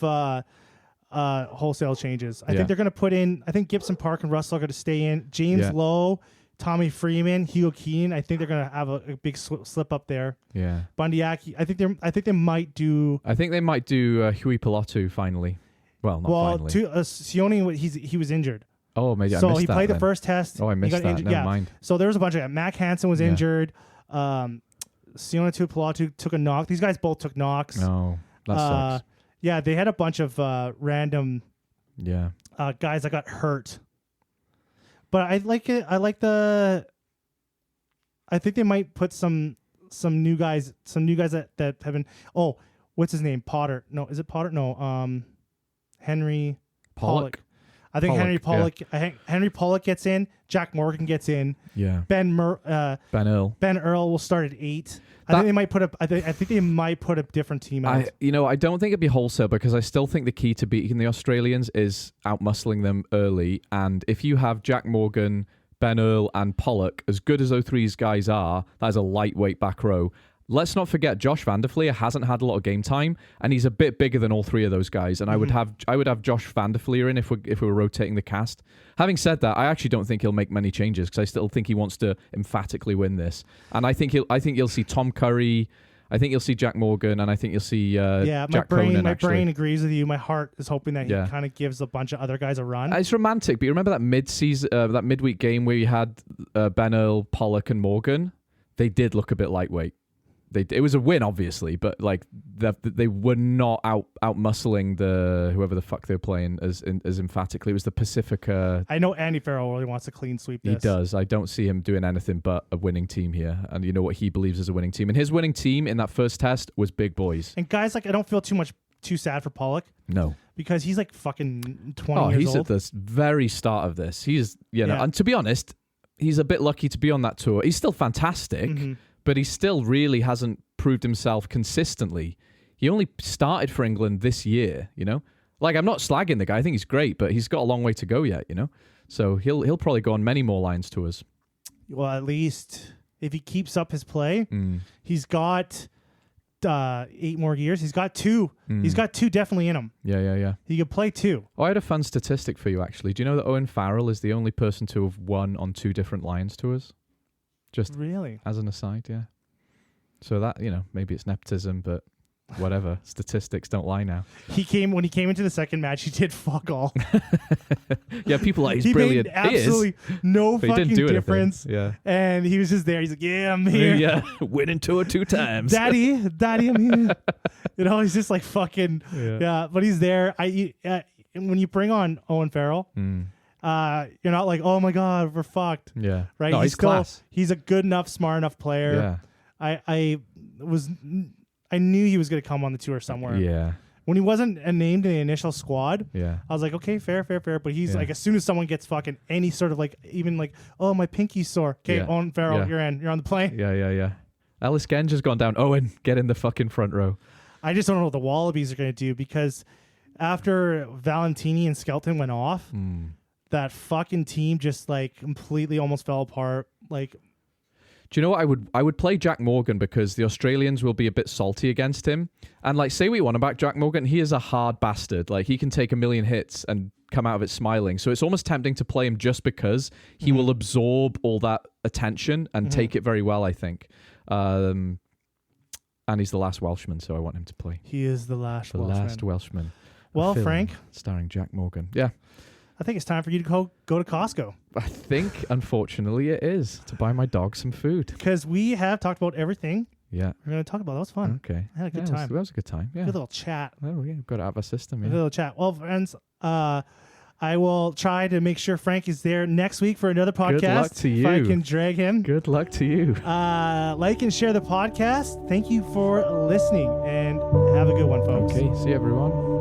[SPEAKER 2] wholesale changes. I think they're going to put in... I think Gibson Park and Russell are going to stay in. James Lowe, Tommy Freeman, Hugo Keane. I think they're going to have a big slip up there.
[SPEAKER 3] Yeah.
[SPEAKER 2] Bundyaki. I think they might do...
[SPEAKER 3] I think they might do Hui Pilotu finally. Well, not finally.
[SPEAKER 2] Sione, he was injured.
[SPEAKER 3] Oh, maybe
[SPEAKER 2] so
[SPEAKER 3] I missed
[SPEAKER 2] he
[SPEAKER 3] that
[SPEAKER 2] played
[SPEAKER 3] then.
[SPEAKER 2] the first test.
[SPEAKER 3] Oh, I missed that.
[SPEAKER 2] Injured.
[SPEAKER 3] Never mind.
[SPEAKER 2] So there was a bunch of Mac Hansen was injured. Sione Tuipulotu took a knock. These guys both took knocks.
[SPEAKER 3] No, that sucks.
[SPEAKER 2] Yeah, they had a bunch of random guys that got hurt. But I like it. I think they might put some new guys that have been. Oh, what's his name? Potter. No, is it Potter? No. Henry Pollock. I think Henry Pollock gets in. Jack Morgan gets in.
[SPEAKER 3] Yeah.
[SPEAKER 2] Ben
[SPEAKER 3] Earl.
[SPEAKER 2] Ben Earl will start at 8. I think they might put a different team out.
[SPEAKER 3] I don't think it'd be wholesale because I still think the key to beating the Australians is outmuscling them early. And if you have Jack Morgan, Ben Earl, and Pollock, as good as those three guys are, that is a lightweight back row. Let's not forget Josh Van der Fleer hasn't had a lot of game time, and he's a bit bigger than all three of those guys. And I would have Josh Van der Fleer in if we were rotating the cast. Having said that, I actually don't think he'll make many changes because I still think he wants to emphatically win this. And I think you'll see Tom Curry, I think you'll see Jack Morgan, and I think you'll see Jack Conan.
[SPEAKER 2] My brain agrees with you. My heart is hoping that he kind of gives a bunch of other guys a run.
[SPEAKER 3] It's romantic, but you remember that that midweek game where you had Ben Earl, Pollock, and Morgan? They did look a bit lightweight. It was a win, obviously, but like they were not out muscling whoever the fuck they're playing as emphatically. It was the Pacifica.
[SPEAKER 2] I know Andy Farrell really wants to clean sweep this.
[SPEAKER 3] He does. I don't see him doing anything but a winning team here, and you know what he believes is a winning team. And his winning team in that first test was big boys.
[SPEAKER 2] And guys, like I don't feel too sad for Pollock.
[SPEAKER 3] No,
[SPEAKER 2] because he's like fucking 20 years old.
[SPEAKER 3] He's at the very start of this. He's and to be honest, he's a bit lucky to be on that tour. He's still fantastic. Mm-hmm. But he still really hasn't proved himself consistently. He only started for England this year, you know? Like, I'm not slagging the guy. I think he's great, but he's got a long way to go yet, you know? So he'll probably go on many more Lions tours. Well,
[SPEAKER 2] at least if he keeps up his play, he's got 8 more years. He's got 2. He's got 2 definitely in him.
[SPEAKER 3] Yeah.
[SPEAKER 2] He could play 2.
[SPEAKER 3] Oh, I had a fun statistic for you, actually. Do you know that Owen Farrell is the only person to have won on 2 different Lions tours? Just
[SPEAKER 2] really
[SPEAKER 3] as an aside, yeah. So that, maybe it's nepotism, but whatever. Statistics don't lie now.
[SPEAKER 2] When he came into the second match, he did fuck all.
[SPEAKER 3] Yeah, people like he's brilliant.
[SPEAKER 2] Made absolutely no fucking difference.
[SPEAKER 3] Yeah.
[SPEAKER 2] And he was just there. He's like, yeah, I'm here.
[SPEAKER 3] Yeah, winning tour 2 times.
[SPEAKER 2] Daddy, I'm here. He's just like fucking but he's there. When you bring on Owen Farrell, you're not like, oh my God, we're fucked.
[SPEAKER 3] Yeah.
[SPEAKER 2] Right?
[SPEAKER 3] No, he's class.
[SPEAKER 2] He's a good enough, smart enough player.
[SPEAKER 3] Yeah.
[SPEAKER 2] I knew he was going to come on the tour somewhere.
[SPEAKER 3] Yeah.
[SPEAKER 2] When he wasn't named in the initial squad,
[SPEAKER 3] I
[SPEAKER 2] was like, okay, fair. But he's like, as soon as someone gets fucking any sort of like, even like, oh, my pinky's sore. Okay, Owen Farrell, you're in. You're on the plane.
[SPEAKER 3] Yeah. Ellis Genge has gone down. Owen, get in the fucking front row.
[SPEAKER 2] I just don't know what the Wallabies are going to do because after Valentini and Skelton went off, that fucking team just like completely almost fell apart. Like,
[SPEAKER 3] do you know what I would play Jack Morgan because the Australians will be a bit salty against him. And like, say what you want about Jack Morgan, he is a hard bastard. Like, he can take a million hits and come out of it smiling. So it's almost tempting to play him just because he will absorb all that attention and take it very well, I think. And he's the last Welshman, so I want him to play.
[SPEAKER 2] He is the last
[SPEAKER 3] Welshman.
[SPEAKER 2] Well, Frank,
[SPEAKER 3] starring Jack Morgan. Yeah.
[SPEAKER 2] I think it's time for you to go to Costco.
[SPEAKER 3] I think, unfortunately, it is to buy my dog some food.
[SPEAKER 2] Because we have talked about everything.
[SPEAKER 3] Yeah.
[SPEAKER 2] We're going to talk about. That was fun.
[SPEAKER 3] Okay.
[SPEAKER 2] I had a good time.
[SPEAKER 3] That was a good time. Yeah.
[SPEAKER 2] Good little chat.
[SPEAKER 3] Oh, yeah. We've got it out of our system. Yeah.
[SPEAKER 2] Good little chat. Well, friends, I will try to make sure Frank is there next week for another podcast.
[SPEAKER 3] Good luck to you.
[SPEAKER 2] If I can drag him.
[SPEAKER 3] Good luck to you.
[SPEAKER 2] Like and share the podcast. Thank you for listening, and have a good one, folks.
[SPEAKER 3] Okay. See you, everyone.